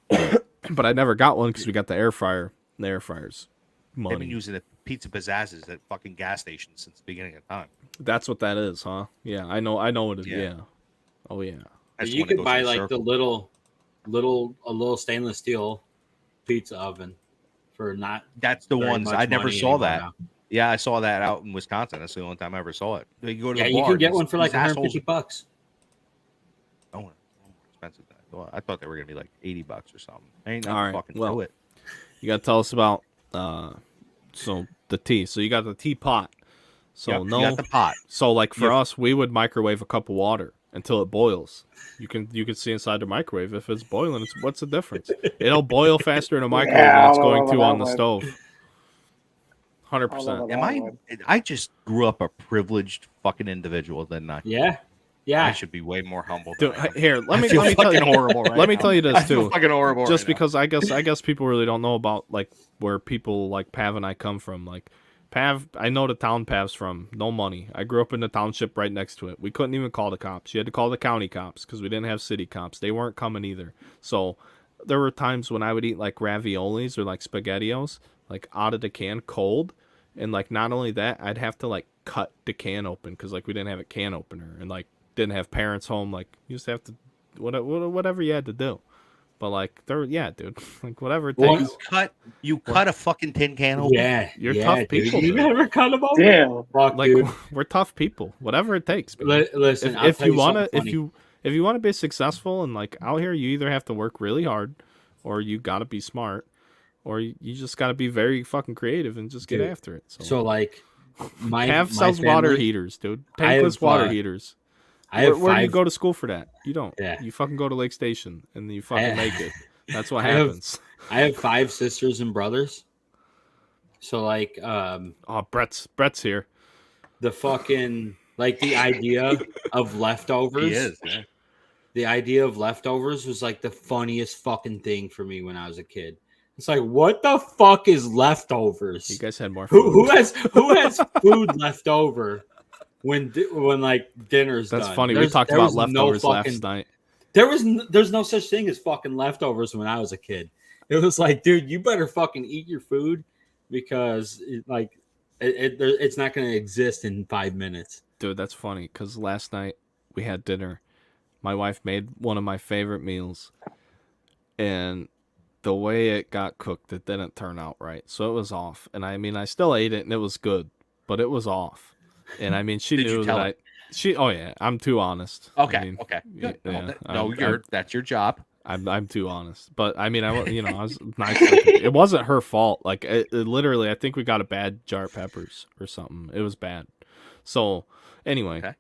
But I never got one because we got the air fryer. The air fryer's money. They've been using the pizza pizzazzes at fucking gas stations since the beginning of time. That's what that is, huh? Yeah, I know what it is. Yeah. Oh, yeah. You could buy like the little stainless steel pizza oven for not. That's the ones I never saw that. Now. Yeah, I saw that out in Wisconsin. That's the only time I ever saw it. You go to the you bar, can get one for like $150. Oh, more expensive than I thought. I thought they were gonna be like $80 or something. I ain't All right. fucking Well, do it. You got to tell us about so the tea. So you got the teapot. So you got the pot. So like for us, we would microwave a cup of water until it boils. You can see inside the microwave if it's boiling. What's the difference? It'll boil faster in a microwave than it's going to on the stove. 100%. I just grew up a privileged fucking individual, didn't I? Yeah. I should be way more humble. Dude, here, let me tell you horrible. Right let me tell you this I feel too. fucking horrible. Just right because I guess people really don't know about like where people like Pav and I come from. Like Pav, I know the town Pav's from. No money. I grew up in the township right next to it. We couldn't even call the cops. You had to call the county cops because we didn't have city cops. They weren't coming either. So there were times when I would eat like raviolis or like SpaghettiOs like out of the can cold, and like not only that, I'd have to like cut the can open because like we didn't have a can opener and like didn't have parents home. Like you just have to whatever you had to do. But like dude, like whatever it takes. You cut a fucking tin can open. Yeah, you're tough people. You never cut them open. Damn, like we're tough people. Whatever it takes. Listen, if you wanna be successful and like out here, you either have to work really hard, or you gotta be smart, or you just gotta be very fucking creative and just get after it. So like, Pav sells water heaters, dude. Tankless water heaters. Where do you go to school for that? You don't. Yeah. You fucking go to Lake Station and you fucking make it. That's what happens. I have 5 sisters and brothers. So like Brett's here. The fucking like the idea of leftovers. He is, yeah. The idea of leftovers was like the funniest fucking thing for me when I was a kid. It's like, what the fuck is leftovers? You guys had more food. Who has food left over when like dinner's That's done? funny. We talked about leftovers last night. There's no such thing as fucking leftovers when I was a kid. It was like, dude, you better fucking eat your food because it's not going to exist in 5 minutes. Dude, that's funny because last night we had dinner. My wife made one of my favorite meals, and the way it got cooked, it didn't turn out right. So it was off. And I mean, I still ate it and it was good, but it was off. And I mean, she knew that oh yeah, I'm too honest. Okay. I mean, Okay. Good. Yeah, that's your job. I'm too honest. But I mean, I was nice. It wasn't her fault. Like it literally, I think we got a bad jar of peppers or something. It was bad. So anyway,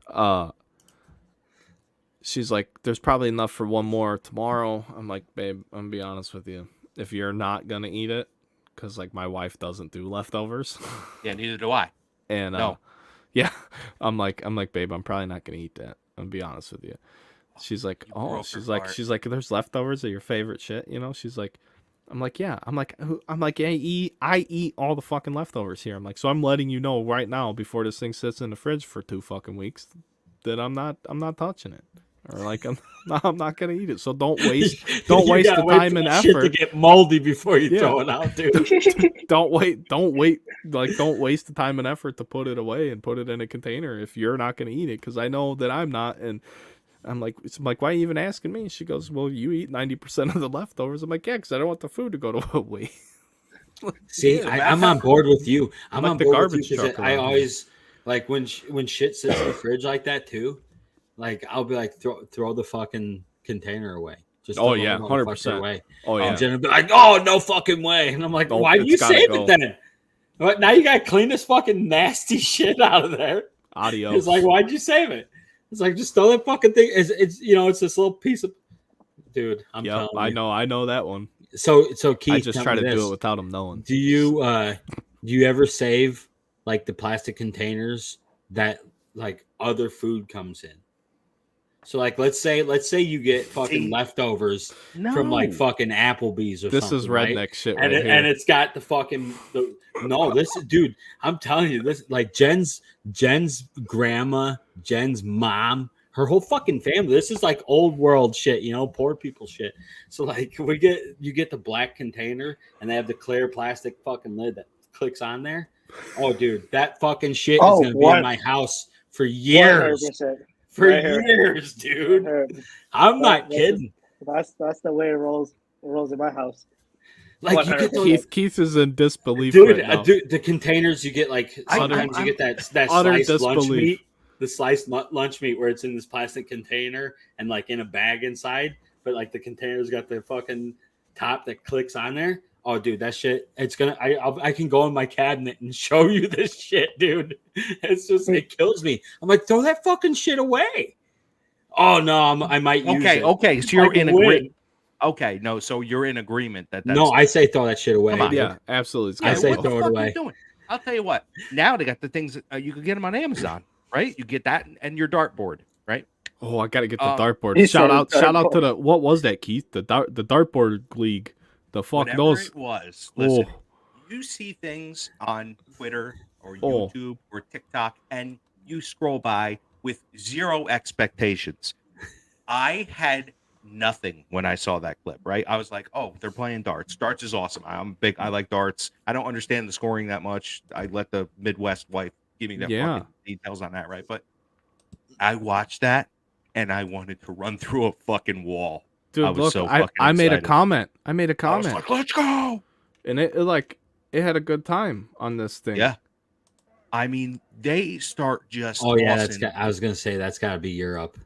she's like, there's probably enough for one more tomorrow. I'm like, babe, I'm gonna be honest with you. If you're not gonna eat it, because like my wife doesn't do leftovers. Yeah, neither do I. And No. yeah, I'm like, babe, I'm probably not gonna eat that. I'm gonna be honest with you. She's like, You oh, broke her she's like, heart. there's leftovers of your favorite shit, you know? She's like, I'm like, yeah. I'm like, yeah, I eat all the fucking leftovers here. I'm like, so I'm letting you know right now before this thing sits in the fridge for 2 fucking weeks that I'm not touching it. Or like I'm not gonna eat it. So don't waste You the gotta wait time for and that shit to effort. get moldy before you Yeah. throw it out, dude. Don't wait. Like, don't waste the time and effort to put it away and put it in a container if you're not gonna eat it. Because I know that I'm not. And I'm like, why are you even asking me? She goes, well, you eat 90% of the leftovers. I'm like, yeah, because I don't want the food to go to waste. See, I'm on board with you. I'm like on the board garbage with you because truck I around here. always like when shit sits in the fridge like that too. Like I'll be like, throw the fucking container away. Just Oh throw yeah, the motherfucker 100%. away. Oh And yeah. Jen will be like, oh no fucking way. And I'm like, Nope, why do it's you gotta save go. it then? What, now you gotta clean this fucking nasty shit out of there. Adios. It's like, why'd you save it? It's like, just throw that fucking thing. It's it's this little piece of, dude. I'm Yep, telling you. I know that one. So Keith, I just tell try me to do this. it without them knowing. Do you ever save like the plastic containers that like other food comes in? So like let's say you get fucking See, leftovers No. from like fucking Applebee's or This something. is right? redneck shit And right here. and it's got the fucking no, this is, dude, I'm telling you, this like Jen's grandma, Jen's mom, her whole fucking family. This is like old world shit, you know, poor people shit. So like you get the black container and they have the clear plastic fucking lid that clicks on there. Oh dude, that fucking shit is Oh, gonna be in my house for years. 100%. For Right here. years, dude. Right. I'm not kidding. That's the way it rolls in my house. Like you get 100%. those, Keith is in disbelief dude, right now. dude. The containers you get, like sometimes I'm- you get that utter sliced lunch disbelief. meat, the sliced lunch meat where it's in this plastic container and like in a bag inside, but like the container's got the fucking top that clicks on there. Oh, dude, that shit. It's gonna. I can go in my cabinet and show you this shit, dude. It's just it kills me. I'm like, throw that fucking shit away. Oh no, I might use it. Okay. So you're Like, in win. agreement. Okay, no. So you're in agreement that's No, I say throw that shit away. Come on. dude. Yeah, absolutely. It's I gotta say go. what the throw it fuck away. are you doing? I'll tell you what. Now they got the things you can get them on Amazon, right? You get that and your dartboard, right? Oh, I gotta get the He dartboard. said Shout out dartboard. to the what was that, Keith? The dartboard league. The fuck Whatever those. it was. Listen, Oh, you see things on Twitter or Oh. YouTube or TikTok, and you scroll by with zero expectations. I had nothing when I saw that clip, right? I was like, oh, they're playing darts. Darts is awesome. I like darts. I don't understand the scoring that much. I let the Midwest wife give me the Yeah. fucking details on that, right? But I watched that and I wanted to run through a fucking wall. dude, I was look, so I fucking made a excited. comment. I I was like, let's go. And it like it had a good time on this thing. Yeah. I mean, they start just Oh yeah, tossing I was gonna say that's got to be Europe.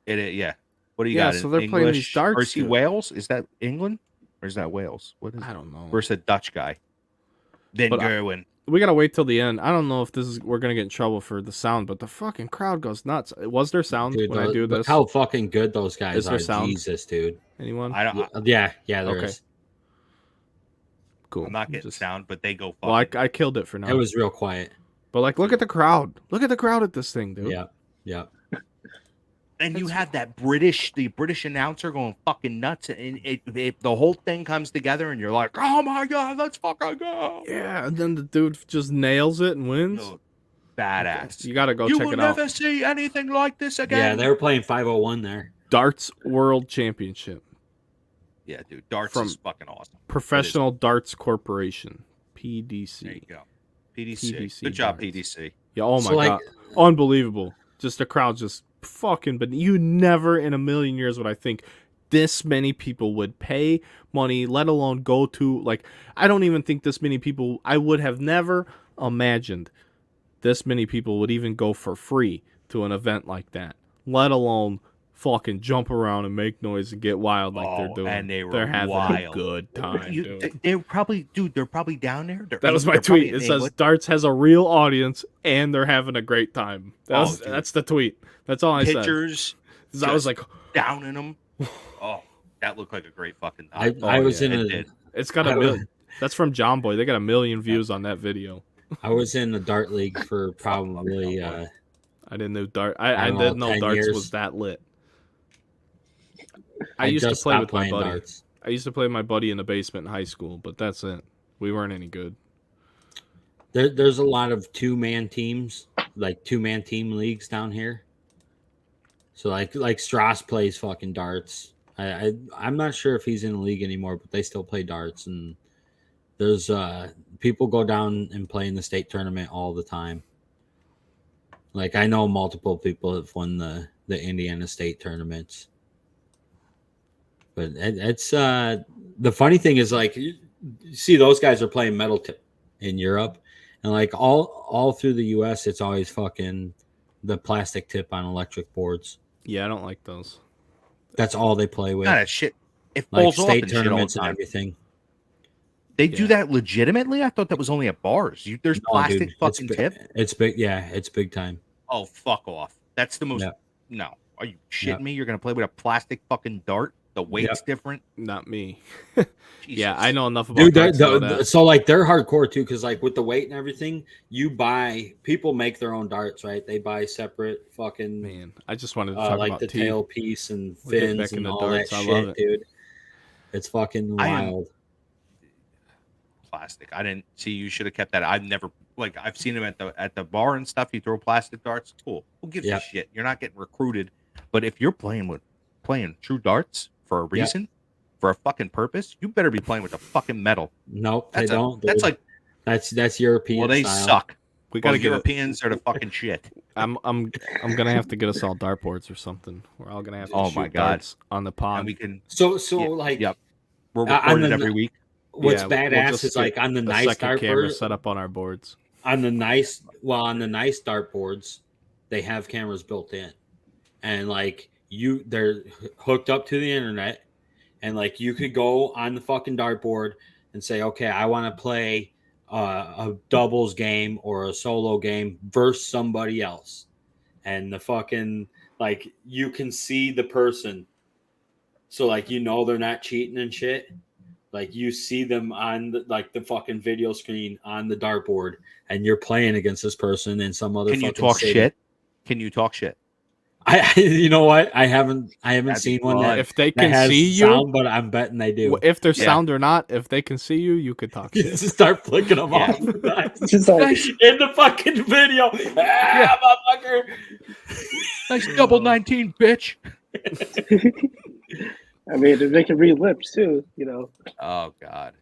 it. Yeah. What do you Yeah, got? so they're playing these English? darts, Or is he dude. Wales? Is that England? Or is that Wales? What is I don't know. Where's the Dutch guy? Then But Gerwin. We gotta wait till the end. I don't know if we're gonna get in trouble for the sound, but the fucking crowd goes nuts. Was there sound Dude, when I do look this? how fucking good those guys Is there are. sound? Jesus, dude. Anyone? I don't. Yeah, there Okay. is. Cool. I'm not getting Just- sound, but they go. Well, I fucking- killed it for now. It was real quiet. But like, look at the crowd. Look at the crowd at this thing, dude. Yeah. and you had the British announcer going fucking nuts, and the whole thing comes together, and you're like, oh my god, let's fucking go. Yeah, and then the dude just nails it and wins. Dude, badass. You gotta go You check will it out. never see anything like this Yeah, again. they were playing 501 there. Darts World Championship. Yeah, dude, darts From- is fucking awesome. Professional Darts Corporation. There you PDC. go. PDC. PDC Good job, darts. PDC. Yeah, oh my So, like- god. Unbelievable. Just the crowd just fucking, but you never in a million years would I think this many people would pay money, let alone go to, like, I don't even think this many people, I would have never imagined this many people would even go for free to an event like that, let alone fucking jump around and make noise and get wild like they're doing. And they were they're having a wild. good time, dude. They're probably down there. That was my tweet. It says darts has a real audience and they're having a great time. That's the tweet. That's all I said. Pictures. I was like down in them. Oh, that looked like a great fucking time. I was in a. It's got a million. That's from John Boy. They got 1 million views on that video. I was in the dart league for probably. I didn't know dart. I didn't know darts years. was that lit. I used to play with my buddy. Darts. I used to play with my buddy in the basement in high school, but that's it. We weren't any good. There's a lot of 2-man teams, like 2-man team leagues down here. So like Strauss plays fucking darts. I'm not sure if he's in the league anymore, but they still play darts. And there's people go down and play in the state tournament all the time. Like I know multiple people have won the Indiana state tournaments. But it's the funny thing is like you see those guys are playing metal tip in Europe, and like all through the U.S. it's always fucking the plastic tip on electric boards. Yeah, I don't like those. That's all they play with. That shit. It like falls off state and shit all tournaments the and time. everything. They do that legitimately? I thought that was only at bars. There's plastic dude, fucking tip. It's big. Yeah, it's big time. Oh, fuck off. That's the most. Yep. No. Are you shitting Yep. me? You're going to play with a plastic fucking dart? The weight's different? Not me. Jesus. Yeah, I know enough about Dude, darts to know that. so like they're hardcore too, because like with the weight and everything, people make their own darts, right? They buy separate fucking Man, I just wanted to talk like about the tea. tail piece and We'll get fins back and into all darts. that I shit, love it. dude. It's fucking wild. Plastic. I didn't see. You should have kept that. I've never I've seen them at the bar and stuff. You throw plastic darts. Cool. Who gives a shit? You're not getting recruited. But if you're playing true darts for a reason, for a fucking purpose, you better be playing with the fucking metal. Nope, they don't. Dude. That's like that's European. Well, they style. suck. We gotta get Europeans are the fucking shit. I'm gonna have to get us all dartboards or something. We're all gonna have to shoot darts on the pod. And we can. So like we're recorded every week. What's badass is like on the nice second camera dartboard set up on our boards. On the nice dartboards, they have cameras built in, and like they're hooked up to the internet, and like you could go on the fucking dartboard and say, okay, I want to play a doubles game or a solo game versus somebody else, and the fucking like you can see the person, so like they're not cheating and shit. Like you see them on the fucking video screen on the dartboard, and you're playing against this person in some other. Can you talk shit? Can you talk shit? You know what? I haven't seen one that if they that can has see sound, you, but I'm betting they do. if there's sound or not, if they can see you could talk shit. Just start flicking them off. Just like, In the fucking video. Motherfucker. Nice double 19, bitch. I mean, they can read lips too, Oh God.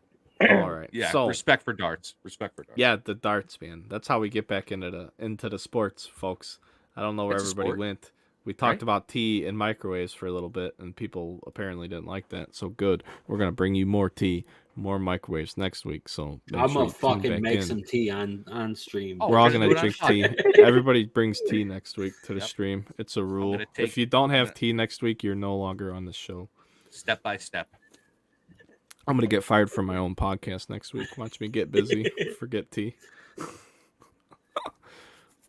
All right. Yeah. So respect for darts. Respect for darts. yeah, the darts, man. That's how we get back into the sports, folks. I don't know where It's a everybody sport. went. We talked about tea and microwaves for a little bit, and people apparently didn't like that. So good. We're gonna bring you more tea, more microwaves next week. So make I'm sure gonna you tune fucking back make in. some tea on stream. Oh, We're all we're gonna gonna drink do it tea. on Everybody brings tea next week to the stream. It's a rule. gonna If you don't have tea next week, you're no longer on the show. Step by step. I'm gonna get fired from my own podcast next week. Watch me get busy. Forget tea.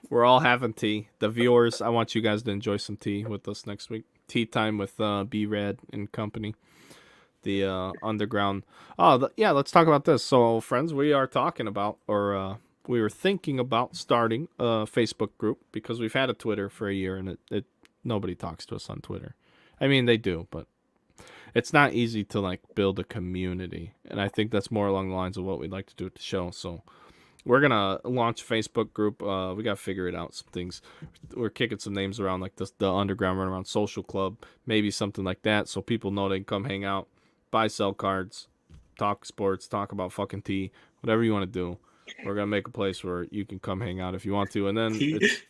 We're all having tea. The viewers, I want you guys to enjoy some tea with us next week. Tea time with B-Rad and company. The underground. Yeah, let's talk about this. So, friends, we are talking about, or we were thinking about starting a Facebook group because we've had a Twitter for a year and it nobody talks to us on Twitter. I mean, they do, but it's not easy to like build a community. And I think that's more along the lines of what we'd like to do at the show. So we're going to launch a Facebook group. We got to figure it out, some things. We're kicking some names around like this, the Underground Runaround Social Club, maybe something like that. So people know they can come hang out, buy, sell cards, talk sports, talk about fucking tea, whatever you want to do. We're going to make a place where you can come hang out if you want to. And then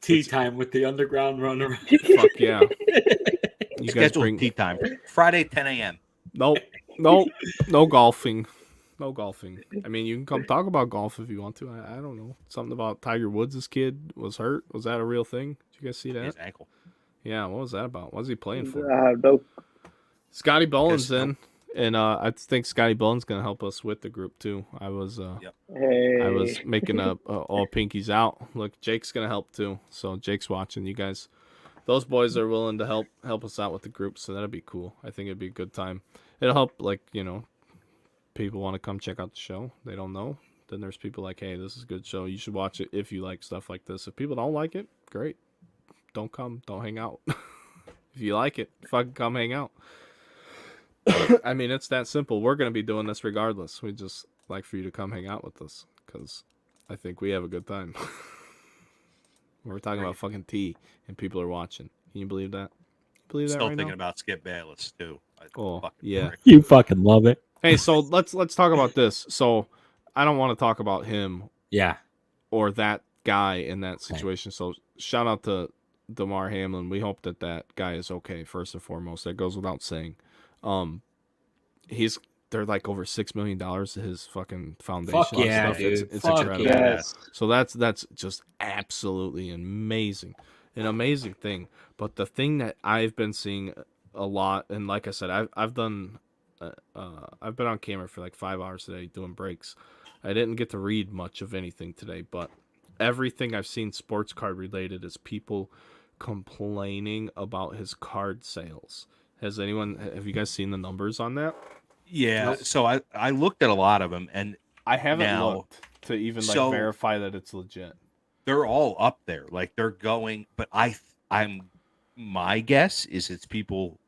tea time with the Underground Runner. Fuck yeah. You guys Schedule tea time. Friday, 10 a.m. No golfing. No golfing. I mean, you can come talk about golf if you want to. I don't know. Something about Tiger Woods' kid was hurt. Was that a real thing? Did you guys see that? His ankle. Yeah, what was that about? What was he playing for? No, Scotty Boland's Because- in, and I think Scotty Boland's gonna help us with the group too. I was hey, making a all pinkies out. Look, Jake's gonna help too. So Jake's watching. You guys, those boys are willing to help us out with the group. So that'd be cool. I think it'd be a good time. It'll help, like, people want to come check out the show. They don't know. Then there's people like, hey, this is a good show. You should watch it if you like stuff like this. If people don't like it, great. Don't come. Don't hang out. If you like it, fucking come hang out. I mean, it's that simple. We're going to be doing this regardless. We just like for you to come hang out with us because I think we have a good time. We're talking about fucking tea and people are watching. Can you believe that? Believe that Still right thinking now? about Skip Bayless too. Oh, Fucking yeah. prick. You fucking love it. Hey, so let's talk about this. So I don't want to talk about him Yeah. or that guy in that situation. So shout out to Damar Hamlin. We hope that guy is okay. First and foremost, that goes without saying. They're like over $6 million to his fucking foundation. Fuck yeah, and stuff. dude. It's Fuck incredible. yeah. yes. So that's just absolutely amazing, an amazing thing. But the thing that I've been seeing a lot, and like I said, I've been on camera for like 5 hours today doing breaks. I didn't get to read much of anything today, but everything I've seen sports card related is people complaining about his card sales. Have you guys seen the numbers on that? Yeah. Nope. So I looked at a lot of them, and I haven't Now- looked to even so- verify that it's legit. they're all up there. Like they're going, but I'm my guess is it's people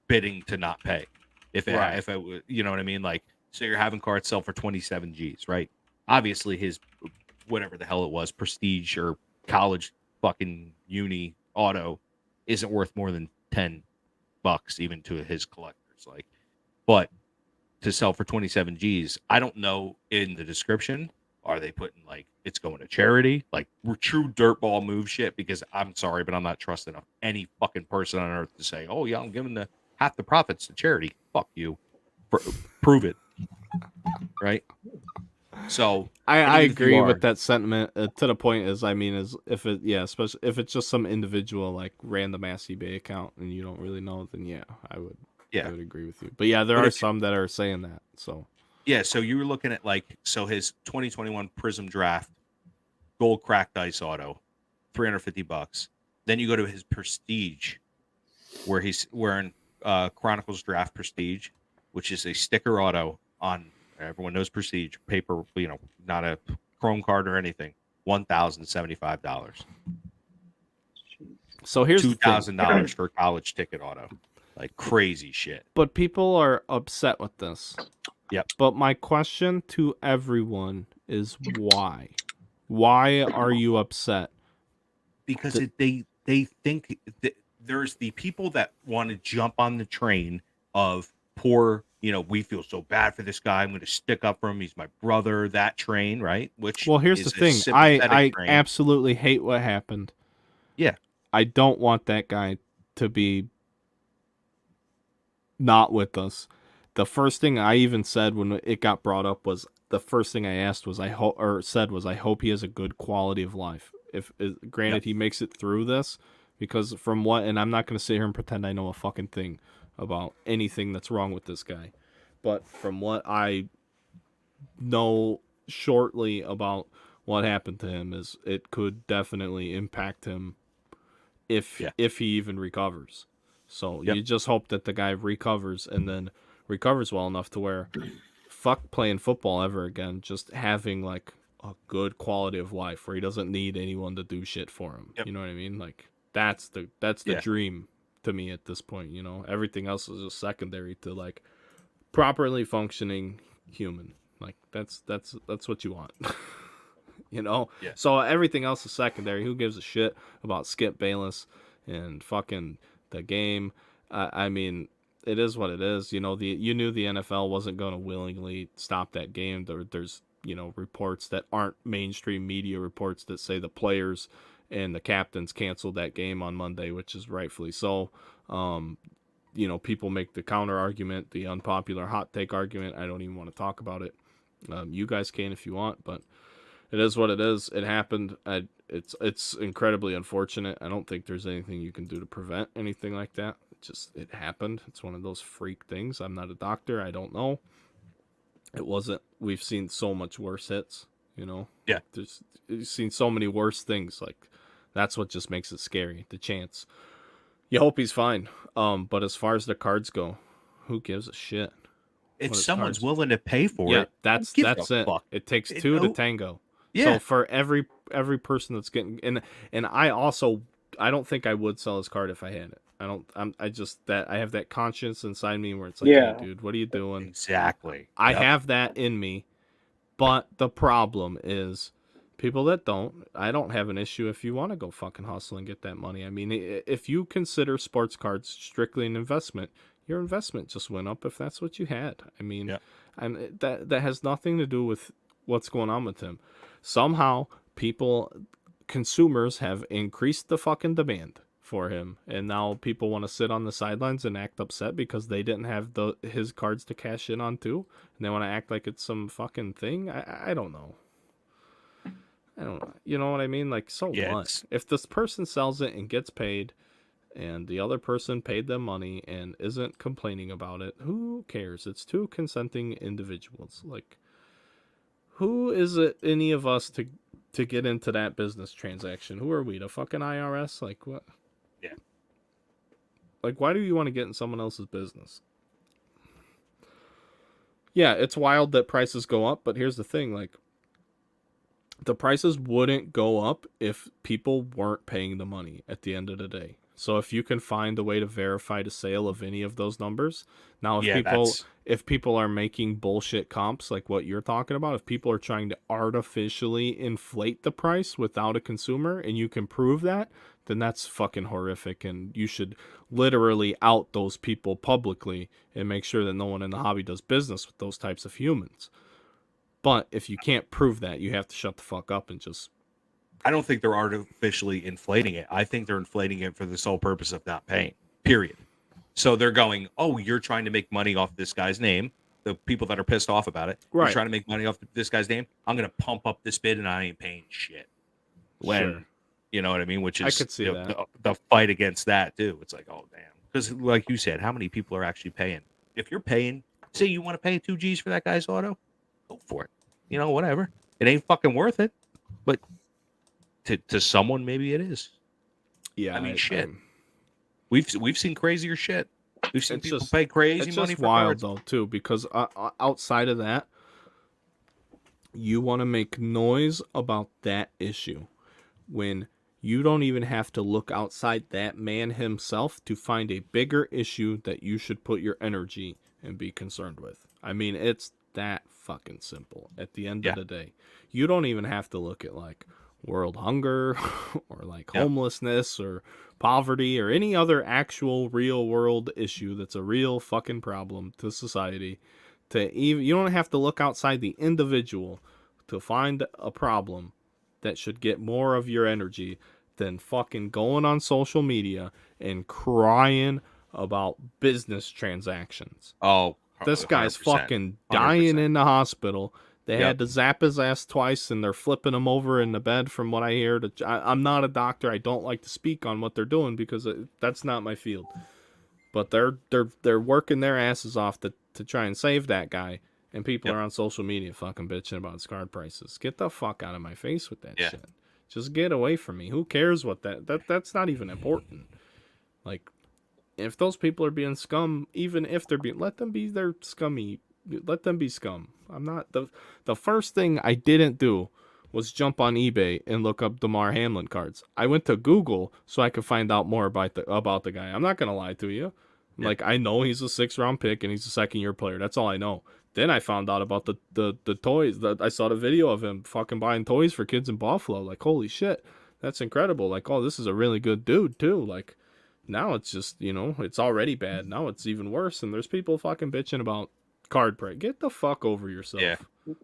bidding to not pay. If it, Right. if it, would- you know what I mean? Like, so you're having cards sell for 27 G's, right? Obviously, his whatever the hell it was, prestige or college fucking uni auto isn't worth more than $10 even to his collectors. Like, but to sell for 27 G's, I don't know in the description. Are they putting like it's going to charity? Like we're true dirtball move shit, because I'm sorry, but I'm not trusting any fucking person on earth to say, oh yeah, I'm giving half the profits to charity. Fuck you. Prove it. Right? So I even if you agree are- with that sentiment to the point especially if it's just some individual like random ass eBay account and you don't really know, then I would agree with you. But yeah, there But are if- some that are saying that. So yeah, so you were looking at his 2021 Prism Draft gold cracked ice auto, $350. Then you go to his Prestige, where he's wearing Chronicles Draft Prestige, which is a sticker auto on, everyone knows Prestige paper, not a chrome card or anything. $1,075. so here's the thing. $2,000 for a college ticket auto, like crazy shit. But people are upset with this. Yep. But my question to everyone is why? Why are you upset? Because they think that there's the people that want to jump on the train of poor, we feel so bad for this guy, I'm going to stick up for him, he's my brother, that train, right? Which Well, here's is the a thing. sympathetic I train. absolutely hate what happened. Yeah. I don't want that guy to be not with us. The first thing I even said when it got brought up was, the first thing I asked was, I hope he has a good quality of life. If granted, Yep. he makes it through this, because and I'm not going to sit here and pretend I know a fucking thing about anything that's wrong with this guy. But from what I know shortly about what happened to him, is it could definitely impact him if he even recovers. So Yep. you just hope that the guy recovers, and then recovers well enough to where fuck playing football ever again, just having like a good quality of life where he doesn't need anyone to do shit for him. Yep. You know what I mean? Like that's the Yeah. dream to me at this point. Everything else is just secondary to like properly functioning human. Like that's what you want. Yeah. So everything else is secondary. Who gives a shit about Skip Bayless and fucking the game? I mean, it is what it is. You knew the NFL wasn't going to willingly stop that game. There's reports that aren't mainstream media reports that say the players and the captains canceled that game on Monday, which is rightfully so. People make the counter argument, the unpopular hot take argument. I don't even want to talk about it. You guys can if you want, but it is what it is. It happened. it's incredibly unfortunate. I don't think there's anything you can do to prevent anything like that. It happened. It's one of those freak things. I'm not a doctor. I don't know. It wasn't. We've seen so much worse hits. Yeah. You've seen so many worse things. Like, that's what just makes it scary. The chance. You hope he's fine. But as far as the cards go, who gives a shit? If What someone's cards- willing to pay for Yeah, it, that's give it. a fuck. It takes You two to know? tango. Yeah. So for every person that's getting and I don't think I would sell his card if I had it. I have that conscience inside me where it's like, Yeah. hey, dude, what are you doing? Exactly. I Yep. have that in me, but the problem is people that don't. I don't have an issue if you want to go fucking hustle and get that money. I mean, if you consider sports cards strictly an investment, your investment just went up if that's what you had. I mean, Yep. and that has nothing to do with what's going on with him. Somehow, consumers have increased the fucking demand for him, and now people want to sit on the sidelines and act upset because they didn't have his cards to cash in on too, and they want to act like it's some fucking thing. I don't know. You know what I mean? Like, so Yeah, what? If this person sells it and gets paid, and the other person paid them money and isn't complaining about it, who cares? It's two consenting individuals. Like, who is it, any of us, to get into that business transaction? Who are we, the fucking IRS? Like, what? Yeah. Like, why do you want to get in someone else's business? Yeah, it's wild that prices go up, but here's the thing, like, the prices wouldn't go up if people weren't paying the money at the end of the day. So if you can find a way to verify the sale of any of those numbers, now if people are making bullshit comps like what you're talking about, if people are trying to artificially inflate the price without a consumer and you can prove that, then that's fucking horrific, and you should literally out those people publicly and make sure that no one in the hobby does business with those types of humans. But if you can't prove that, you have to shut the fuck up and just... I don't think they're artificially inflating it. I think they're inflating it for the sole purpose of not paying, period. So they're going, oh, you're trying to make money off this guy's name. The people that are pissed off about it, Right. You're trying to make money off this guy's name. I'm going to pump up this bid and I ain't paying shit. Sure. You know what I mean? Which is I could see that. The fight against that too. It's like, oh, damn. Because like you said, how many people are actually paying? If you're paying, say you want to pay 2 G's for that guy's auto, go for it. You know, whatever. It ain't fucking worth it. But to someone, maybe it is. Yeah, I mean, shit. We've seen crazier shit. We've seen people just pay crazy it's money just for wild cards. though too, because outside of that, you want to make noise about that issue when you don't even have to look outside that man himself to find a bigger issue that you should put your energy and be concerned with. I mean, it's that fucking simple at the end of the day. You don't even have to look at like world hunger or like homelessness or poverty or any other actual real world issue that's a real fucking problem to society. You don't have to look outside the individual to find a problem that should get more of your energy than fucking going on social media and crying about business transactions. Oh, this guy's 100%. fucking dying 100%. in the hospital. They had to zap his ass twice, and they're flipping him over in the bed from what I hear. I'm not a doctor. I don't like to speak on what they're doing because that's not my field. But they're working their asses off to try and save that guy. And people are on social media fucking bitching about his card prices. Get the fuck out of my face with that shit. Just get away from me. Who cares what that's not even important. Like, if those people are being scum, even if they're being, let them be their scummy. Let them be scum. I'm not the first thing I didn't do was jump on eBay and look up DeMar Hamlin cards. I went to Google so I could find out more about the guy. I'm not gonna lie to you. Like, I know he's a 6th-round pick and he's a second-year player. That's all I know. Then I found out about the toys. I saw the video of him fucking buying toys for kids in Buffalo. Like, holy shit, that's incredible. Like, oh, this is a really good dude too. Like, now it's just, it's already bad. Now it's even worse. And there's people fucking bitching about card price. Get the fuck over yourself. Yeah.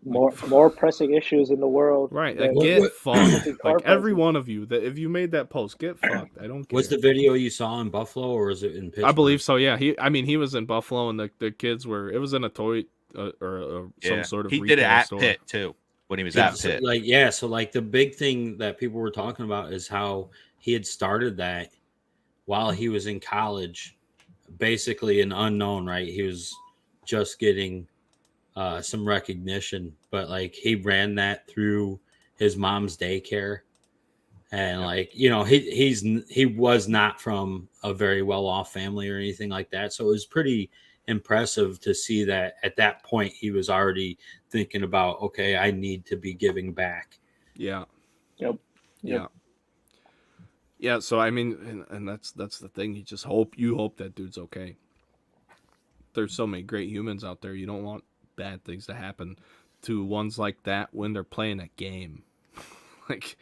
More pressing issues in the world. Right. than- Get fucked. Car Like, every prices. one of you that if you made that post, get fucked. I don't care. Was the video you saw in Buffalo or was it in Pittsburgh? I believe so. Yeah. He was in Buffalo and the kids were. It was in a toy or some sort of. He retail did it at store. Pitt too, when he was Yeah, at so, Pitt. so the big thing that people were talking about is how he had started that while he was in college, basically an unknown, right? He was just getting some recognition, but like he ran that through his mom's daycare, and he was not from a very well off family or anything like that, so it was pretty impressive to see that at that point he was already thinking about, okay, I need to be giving back. Yeah. Yep. Yeah. Yeah, so I mean, and that's the thing. You hope that dude's okay. There's so many great humans out there. You don't want bad things to happen to ones like that when they're playing a game. Like,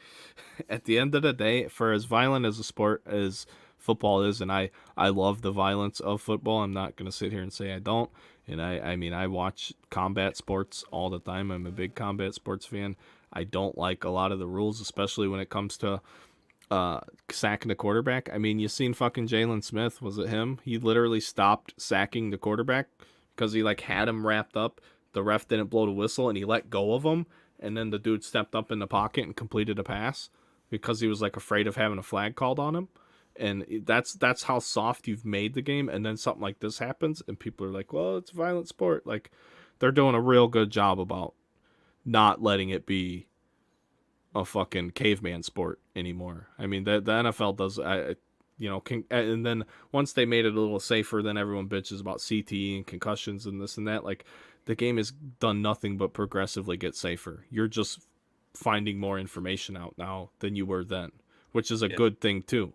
at the end of the day, for as violent as a sport as football is, and I love the violence of football. I'm not gonna sit here and say I don't. And I mean, I watch combat sports all the time. I'm a big combat sports fan. I don't like a lot of the rules, especially when it comes to sacking the quarterback. I mean, you seen fucking Jalen Smith. Was it him? He literally stopped sacking the quarterback because he like had him wrapped up. The ref didn't blow the whistle and he let go of him. And then the dude stepped up in the pocket and completed a pass because he was like afraid of having a flag called on him. And that's how soft you've made the game. And then something like this happens and people are like, well, it's a violent sport. Like, they're doing a real good job about not letting it be a fucking caveman sport anymore. I mean, the NFL does, and then once they made it a little safer, then everyone bitches about CTE and concussions and this and that. Like, the game has done nothing but progressively get safer. You're just finding more information out now than you were then, which is a good thing too.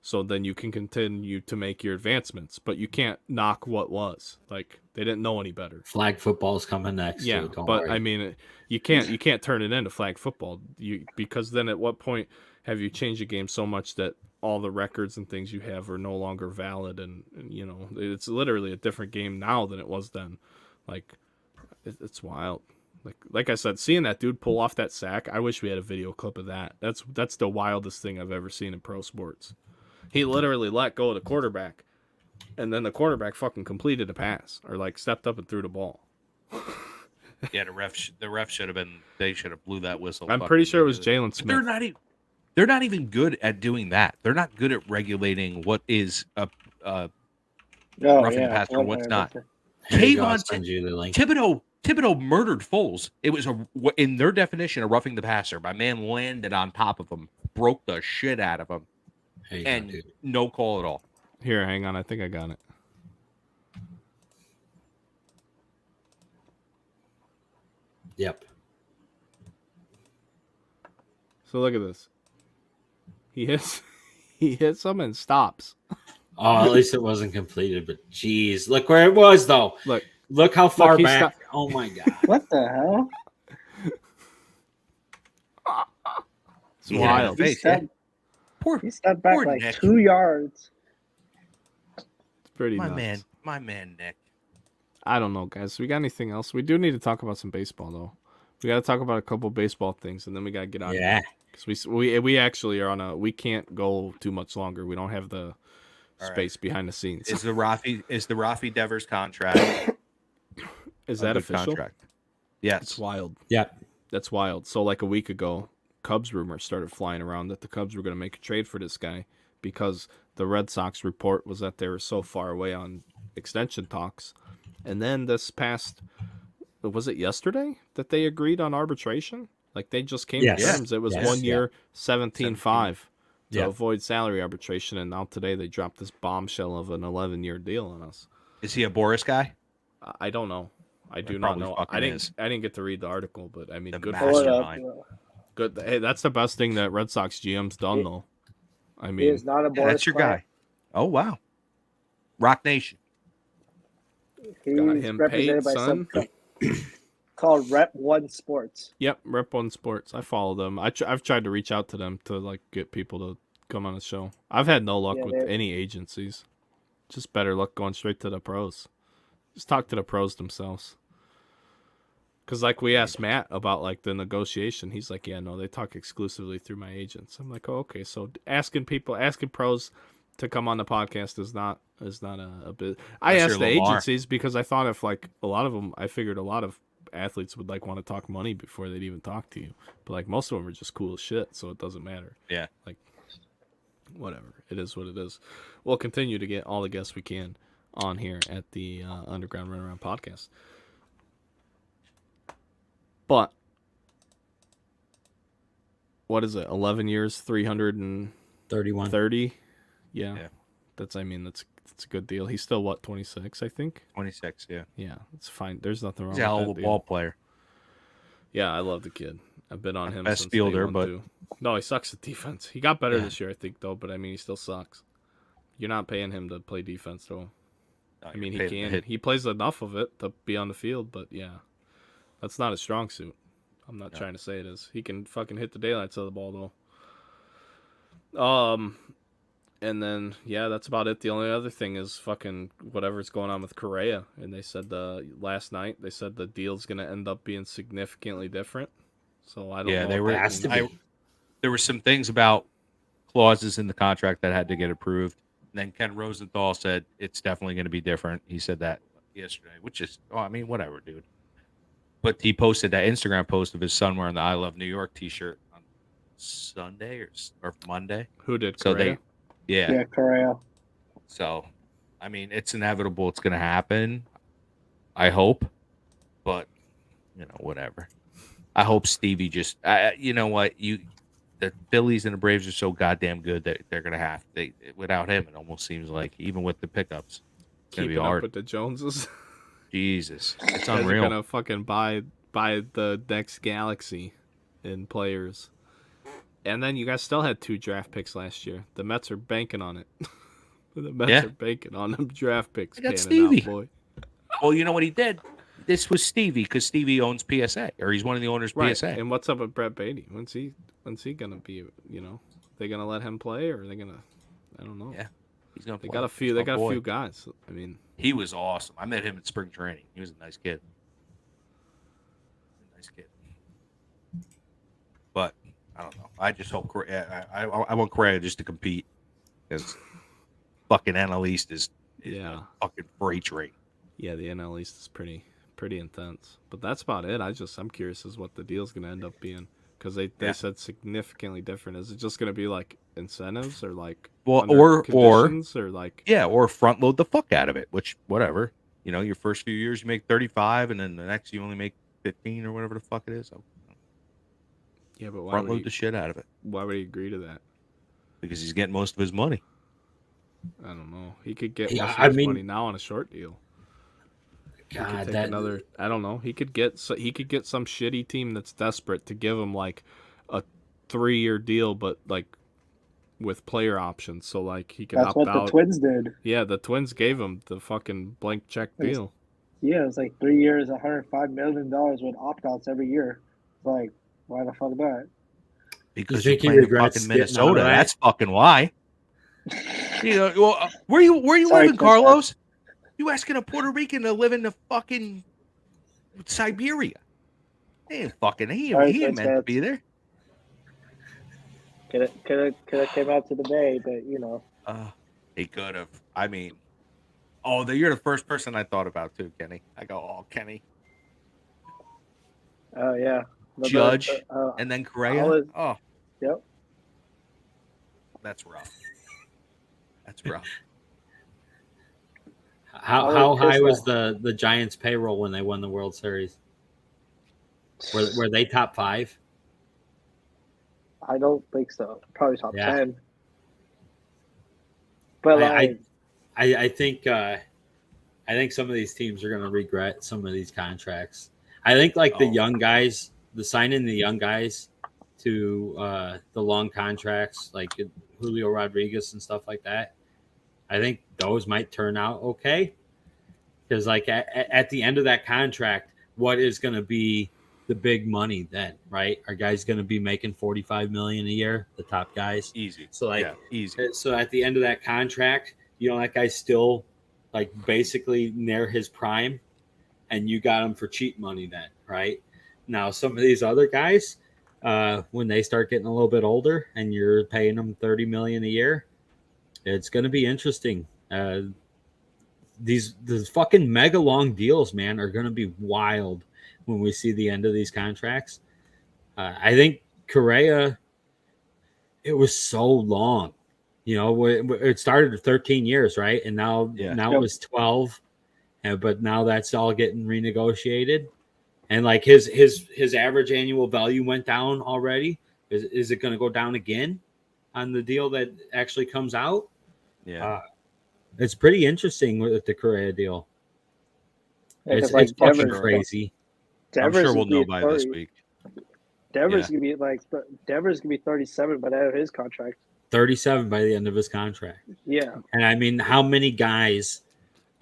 So then you can continue to make your advancements, but you can't knock what was. Like, they didn't know any better. Flag football's coming next. Yeah, Don't but worry. I mean, you can't turn it into flag football. Because then at what point have you changed the game so much that all the records and things you have are no longer valid, and it's literally a different game now than it was then. Like, it's wild. Like I said, seeing that dude pull off that sack, I wish we had a video clip of that. That's the wildest thing I've ever seen in pro sports. He literally let go of the quarterback, and then the quarterback fucking completed a pass or like stepped up and threw the ball. Yeah, the ref should have been. They should have blew that whistle. I'm pretty sure it was Jalen But Smith. they're not even good at doing that. They're not good at regulating what is a roughing the passer and what's not. Here you go, I'll Kayvon send you the link. Thibodeau murdered Foles. It was in their definition of roughing the passer. My man landed on top of him, broke the shit out of him, Here you go, and dude. no call at all. Here, hang on. I think I got it. Yep. So look at this. He hits him and stops. Oh, at least it wasn't completed, but geez, look where it was though. Look how far he back. Oh my god. What the hell? It's wild. He stepped back poor like Nick. 2 yards. It's pretty My nuts. man, Nick. I don't know, guys. We got anything else? We do need to talk about some baseball, though. We got to talk about a couple baseball things, and then we got to get out. Yeah. Because we actually are we can't go too much longer. We don't have the space behind the scenes. Is the Rafi Devers contract? Is that official? Contract? Yes. It's wild. Yeah. That's wild. So like a week ago, Cubs rumors started flying around that the Cubs were going to make a trade for this guy because the Red Sox report was that they were so far away on extension talks. And then this past, was it yesterday that they agreed on arbitration? Like they just came to terms. It was 1 year, 17.5 to avoid salary arbitration. And now today they dropped this bombshell of an 11-year deal on us. Is he a Boris guy? I don't know. I do not know. I didn't get to read the article, but I mean, The good mastermind. Good. Hey, that's the best thing that Red Sox GM's done, though. I He mean, is not a Boris That's your player. guy. Oh wow. Rock Nation. He's got him represented paid, by son. some called Rep One Sports. Yep, Rep One Sports. I follow them. I've tried to reach out to them to like get people to come on the show. I've had no luck with any agencies. Just better luck going straight to the pros. Just talk to the pros themselves. Because like we asked Matt about like the negotiation, he's like, yeah, no, they talk exclusively through my agents. I'm like, oh, okay, so asking pros to come on the podcast is not a bit. I asked the agencies because I thought if like a lot of them, I figured a lot of athletes would like want to talk money before they'd even talk to you. But like most of them are just cool as shit, so it doesn't matter. Yeah. Like whatever. It is what it is. We'll continue to get all the guests we can on here at the Underground Runaround podcast. But what is it? 11 years, 331 31. Yeah. Yeah. That's a good deal. He's still what, 26, I think? 26, yeah. Yeah, it's fine. There's nothing wrong He's a hell with of that a deal. ball player. Yeah, I love the kid. I've been on him Best since fielder, day one, but too. No, he sucks at defense. He got better Yeah. this year, I think, though. But I mean, he still sucks. You're not paying him to play defense, though. No, I mean, you're he paying him to can. hit. He plays enough of it to be on the field, but yeah, that's not a strong suit. I'm not No. trying to say it is. He can fucking hit the daylights out of the ball, though. And then yeah, that's about it. The only other thing is fucking whatever's going on with Correa. And they said last night they said the deal's gonna end up being significantly different. So I don't Yeah, know. they what were. that Has to means. be. There were some things about clauses in the contract that had to get approved. And then Ken Rosenthal said it's definitely going to be different. He said that yesterday, which is, I mean, whatever, dude. But he posted that Instagram post of his son wearing the "I Love New York" T-shirt on Sunday or Monday. Who did So Correa? Yeah, Correa. So, I mean, it's inevitable. It's going to happen. I hope, but whatever. I hope Stevie just. You know what? The Phillies and the Braves are so goddamn good that they're going to have. Without him, it almost seems like even with the pickups, it's going to be Keeping up hard. with the Joneses. Jesus, it's You guys are unreal. gonna fucking buy the next galaxy in players. And then you guys still had 2 draft picks last year. The Mets are banking on it. The Mets Yeah. are banking on them draft picks. I got panning Stevie. out, boy. Well, you know what he did? This was Stevie because Stevie owns PSA, or he's one of the owners of Right. PSA. And what's up with Brett Beatty? When's he gonna be? They gonna let him play, or are they gonna? I don't know. Yeah, he's gonna. They play. got a few. He's They my got boy. a few guys. I mean, He was awesome. I met him at spring training. He was a nice kid. But I don't know. I just hope Correa. I want Correa just to compete because fucking NL East is Yeah. a fucking freight train. yeah, the NL East is pretty intense. But that's about it. I'm curious as what the deal's gonna end up being because they Yeah. said significantly different. Is it just gonna be like incentives or like Well, under or conditions or like yeah, or front load the fuck out of it. Which whatever. Your first few years you make 35, and then the next you only make 15 or whatever the fuck it is. So yeah, but front load the shit out of it why would he agree to that? because he's getting most of his money. I don't know. He could get Yeah, most I of his mean- money now on a short deal. He could God, take that another. I don't know. He could get some shitty team that's desperate to give him like a 3-year deal, but like with player options. So like he could That's opt what out. the Twins did. Yeah, the Twins gave him the fucking blank check It's- deal. Yeah, it's like 3 years, $105 million with opt-outs every year. It's like, why the fuck not? Because think he you're playing in regrets fucking getting out of Minnesota. that? That's fucking why. Well, where you Sorry, living, Chris, Carlos? You asking a Puerto Rican to live in the fucking Siberia? He ain't fucking. He Sorry, ain't Chris, meant to man. be there. Could have came out to the Bay, but He could have. I mean, you're the first person I thought about too, Kenny. I go, Kenny, oh yeah. But Judge, the, and then Correa. was- Yep. That's rough. That's rough. how I how was high pissed was off. the Giants payroll when they won the World Series? Were they top 5? I don't think so. Probably top Yeah. 10. But I think some of these teams are going to regret some of these contracts. I think like the young guys, signing the young guys to the long contracts, like Julio Rodriguez and stuff like that. I think those might turn out okay because like at the end of that contract, what is going to be the big money then, right? Are guys going to be making $45 million a year? The top guys. Easy. So like, yeah, easy. so at the end of that contract, that guy's still like basically near his prime, and you got him for cheap money then, right? Now some of these other guys, when they start getting a little bit older, and you're paying them $30 million a year, it's going to be interesting. These fucking mega long deals, man, are going to be wild. when we see the end of these contracts. I think Correa, it was so long. You know, it started at 13 years, right? And now it was 12. But now that's all getting renegotiated. And like his average annual value went down already. Is it going to go down again on the deal that actually comes out? Yeah. It's pretty interesting with the Correa deal. Yeah, It's like fucking Devers, crazy. I'm Devers sure we'll gonna know be by 30. this week. Devers gonna be like Devers gonna be 37 by the end of his contract. 37 by the end of his contract. Yeah, And I mean, how many guys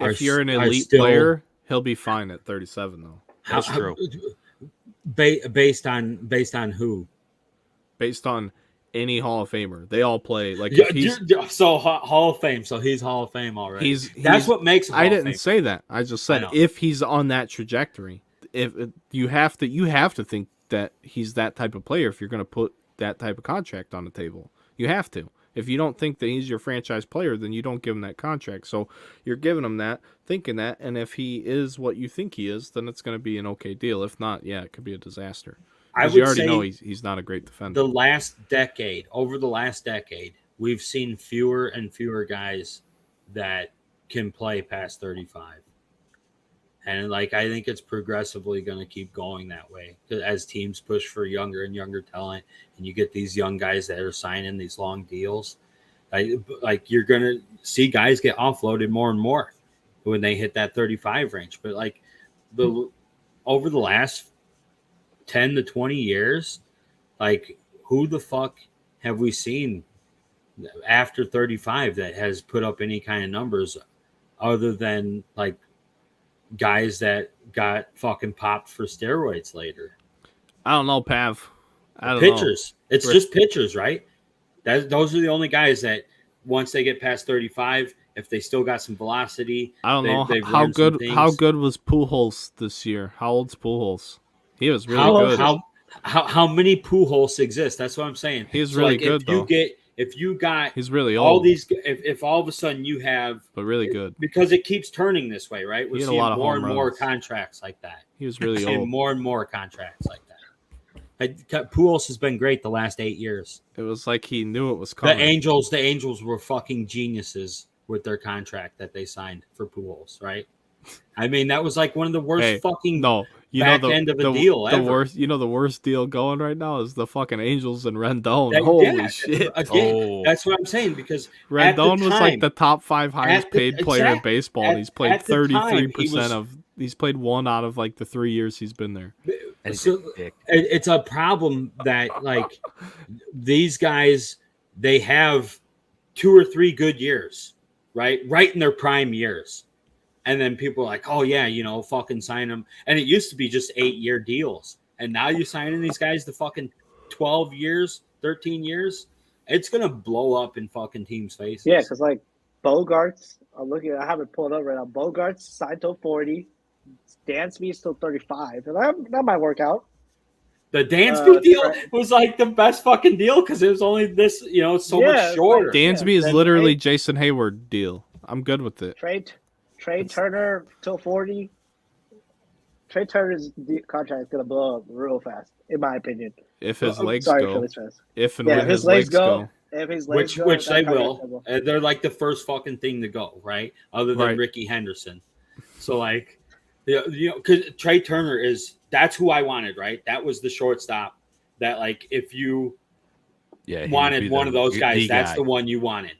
If you're an are elite still, player, he'll be fine at 37 though. That's true. Based on who? Based on any Hall of Famer, they all play like Yeah, if he's so Hall of Fame. So he's Hall of Fame already. he's That's what makes him. I Hall of didn't Fame. say that. I just said if he's on that trajectory, if you have to think that he's that type of player if you're going to put that type of contract on the table. You have to. If you don't think that he's your franchise player, then you don't give him that contract. So you're giving him that, thinking that, and if he is what you think he is, then it's going to be an okay deal. If not, yeah, it could be a disaster. Because you already know he's not a great defender. Over the last decade, we've seen fewer and fewer guys that can play past 35. And like I think it's progressively going to keep going that way as teams push for younger and younger talent, and you get these young guys that are signing these long deals. Like you're going to see guys get offloaded more and more when they hit that 35 range. But like over the last 10 to 20 years, like who the fuck have we seen after 35 that has put up any kind of numbers other than like guys that got fucking popped for steroids later? I don't know, Pav. I don't pitchers. know. It's just pitchers, right? Those are the only guys that once they get past 35, if they still got some velocity, I don't know how good was Pujols this year. How old's Pujols? He was really good. How many Pujols exist? That's what I'm saying. He's really good though. If you got he's really all old. If all of a sudden you have but really good because it keeps turning this way, right? We're seeing more and more contracts like that. He was really old. More and more contracts like that. Pujols has been great the last 8 years. It was like he knew it was coming. The Angels were fucking geniuses with their contract that they signed for Pujols, right? I mean, that was like one of the worst end of a deal ever. The worst deal going right now is the fucking Angels and Rendon. Holy shit! Again, that's what I'm saying because Rendon was like the top 5 highest paid player in baseball. And he's played 33% of. He's played 1 out of like the 3 years he's been there. So it's a problem that like these guys, they have 2 or 3 good years, right in their prime years. And then people are like, oh, yeah, fucking sign them. And it used to be just 8-year deals. And now you're signing these guys to fucking 12 years, 13 years. It's going to blow up in fucking teams' faces. Yeah, because like Bogarts, I have it pulled up right now. Bogarts signed till 40. Dansby is still 35. And that might work out. The Dansby deal was like the best fucking deal because it was only this, so much shorter. Dansby is literally Jason Hayward deal. I'm good with it. Trey Turner till 40. Trey Turner's contract is gonna blow up real fast, in my opinion. If his legs go, if his legs go, which they will. They're like the first fucking thing to go, right? Other than Ricky Henderson. So like, because Trey Turner that's who I wanted, right? That was the shortstop. That like, if you wanted one of those guys, that's the one you wanted.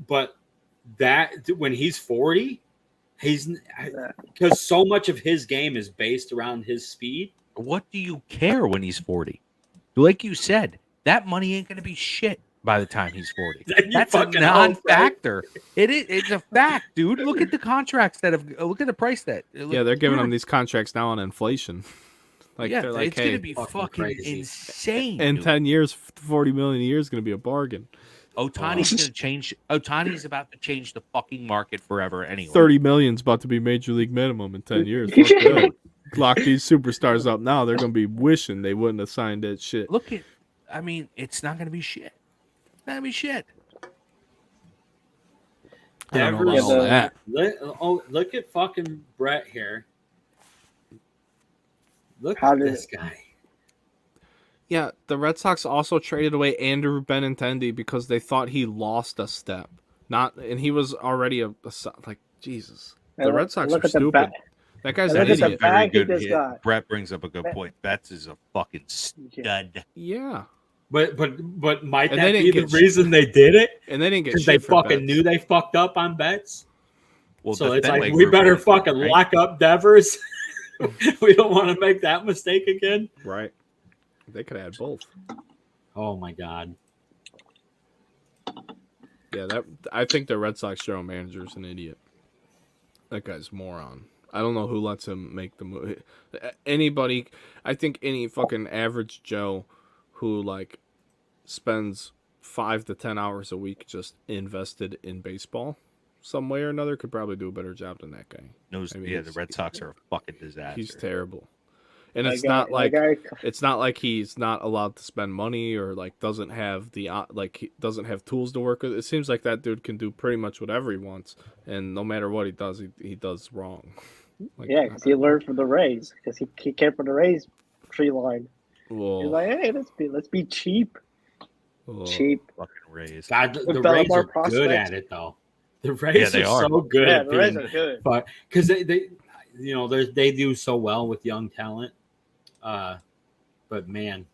But that when he's 40, because so much of his game is based around his speed. What do you care when he's 40? Like you said, that money ain't going to be shit by the time he's 40. That's a non-factor. It's a fact, dude. Look at the contracts look at the price that. They're giving them these contracts now on inflation. They're like, it's going to be fucking insane. In 10 years, $40 million a year is going to be a bargain. Ohtani's about to change the fucking market forever anyway. $30 million's about to be major league minimum in 10 years. Lock these superstars up now. They're going to be wishing they wouldn't have signed that shit. It's not going to be shit. It's not going to be shit. I don't know about all that. Look at fucking Brett here. Look How at did this guy. Yeah, the Red Sox also traded away Andrew Benintendi because they thought he lost a step. And he was already like Jesus. The And Red Sox look are at the stupid. That guy's and an look at the idiot. bag he Very good just hit. got. Brett brings up a good point. Betts is a fucking stud. Yeah, But might And that they be didn't the get reason they did it? and they didn't get Because shit they for fucking Betts. knew they fucked up on bets. Well, So the it's Fenway like we Group better went for it, fucking right? lock up Devers. We don't want to make that mistake again. Right. They could have had both. Oh my god. Yeah, I think the Red Sox general manager's an idiot. That guy's a moron. I don't know who lets him make the move. Anybody, I think any fucking average Joe who like spends 5 to 10 hours a week just invested in baseball some way or another could probably do a better job than that guy. Knows, I mean, yeah, the Red Sox are a fucking disaster. He's terrible. And That it's guy- not that like guy- it's not like he's not allowed to spend money or like doesn't have the like he doesn't have tools to work with. It seems like that dude can do pretty much whatever he wants, and no matter what he does, he does wrong. Like, Yeah, because he learned from the Rays. Because he came from the Rays tree line. well, He's like, hey, let's be cheap. well, Cheap. Fucking Rays. God, the Develop Rays our are good prospects. at it though. The Rays they are are. so good Yeah, at the Rays being are good. but because they you know they do so well with young talent. But man,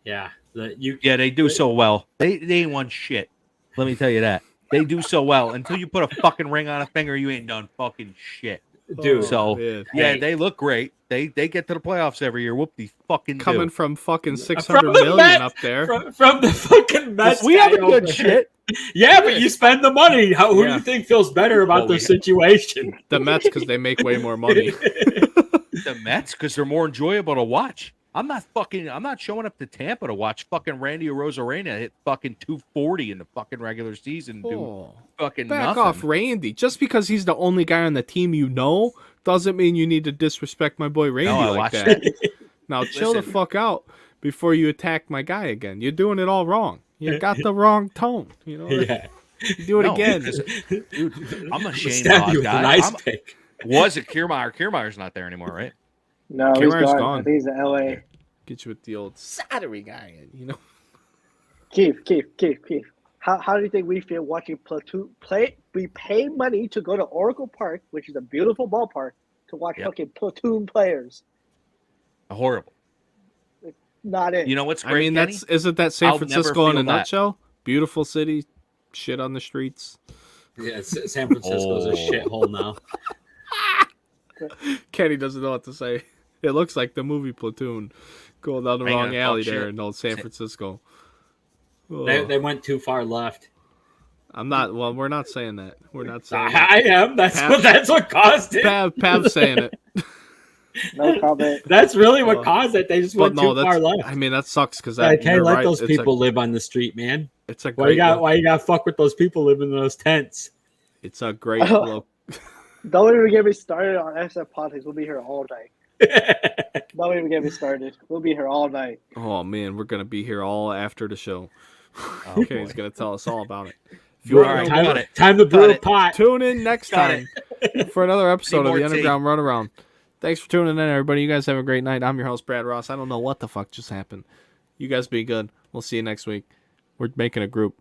yeah, Yeah, they do so well. They ain't won shit. Let me tell you that. They do so well. Until you put a fucking ring on a finger, you ain't done fucking shit. dude. So, man. Yeah, Hey. they look great. They get to the playoffs every year. Whoop these fucking Coming do. from fucking From 600 the million Mets, up there. from the fucking Mets. We guy haven't over done there. shit. Yeah, but you spend the money. Who do Yeah. you think feels better about Well, their we- situation? The Mets because they make way more money. The Mets, because they're more enjoyable to watch. I'm not showing up to Tampa to watch fucking Randy Arozarena hit fucking 240 in the fucking regular season. Do Oh, fucking back nothing. off, Randy. Just because he's the only guy on the team you know doesn't mean you need to disrespect my boy Randy I like watched that. that. Now chill the Listen. fuck out before you attack my guy again. You're doing it all wrong. You got the wrong tone. You know, Yeah, you do it No, again. because, dude, I'm a Shane stab you Haas with guy. an ice I'm- pick. Was it Kiermaier? Kiermaier's not there anymore, right? No, he's Kiermaier's gone. gone. I think he's in LA. Get you with the old Saturday guy. You know, Keith. How do you think we feel watching Platoon play? We pay money to go to Oracle Park, which is a beautiful ballpark, to watch Yep. fucking Platoon players. Horrible. Not it. You know what's I great, mean, Kenny? isn't that San I'll never Francisco in a feel that. nutshell? Beautiful city, shit on the streets. Yeah, San Francisco's a Oh. shithole now. Kenny doesn't know what to say. It looks like the movie Platoon going down the Ain't wrong gonna alley talk there shit. in old San Francisco. They went too far left. I'm not. Well, we're not saying that. We're not saying that. I am. That's Pat- what caused it. Pav's saying it. No comment. That's really what Well, caused it. They just But went no, too far that's. left. I mean, that sucks because I can't you're let right. those It's people live on the street, man. It's a Why you great. got to fuck with those people living in those tents? It's a great look. Don't even get me started on SF politics. We'll be here all night. Don't even get me started. We'll be here all night. Oh man, we're gonna be here all after the show. Oh, Okay, boy. he's gonna tell us all about it. If All you All want right, to got know, it. Time to brew Got a it. pot. tune in next Got time for another episode of more the tea. Underground Runaround. Thanks for tuning in, everybody. You guys have a great night. I'm your host, Brad Ross. I don't know what the fuck just happened. You guys be good. We'll see you next week. We're making a group.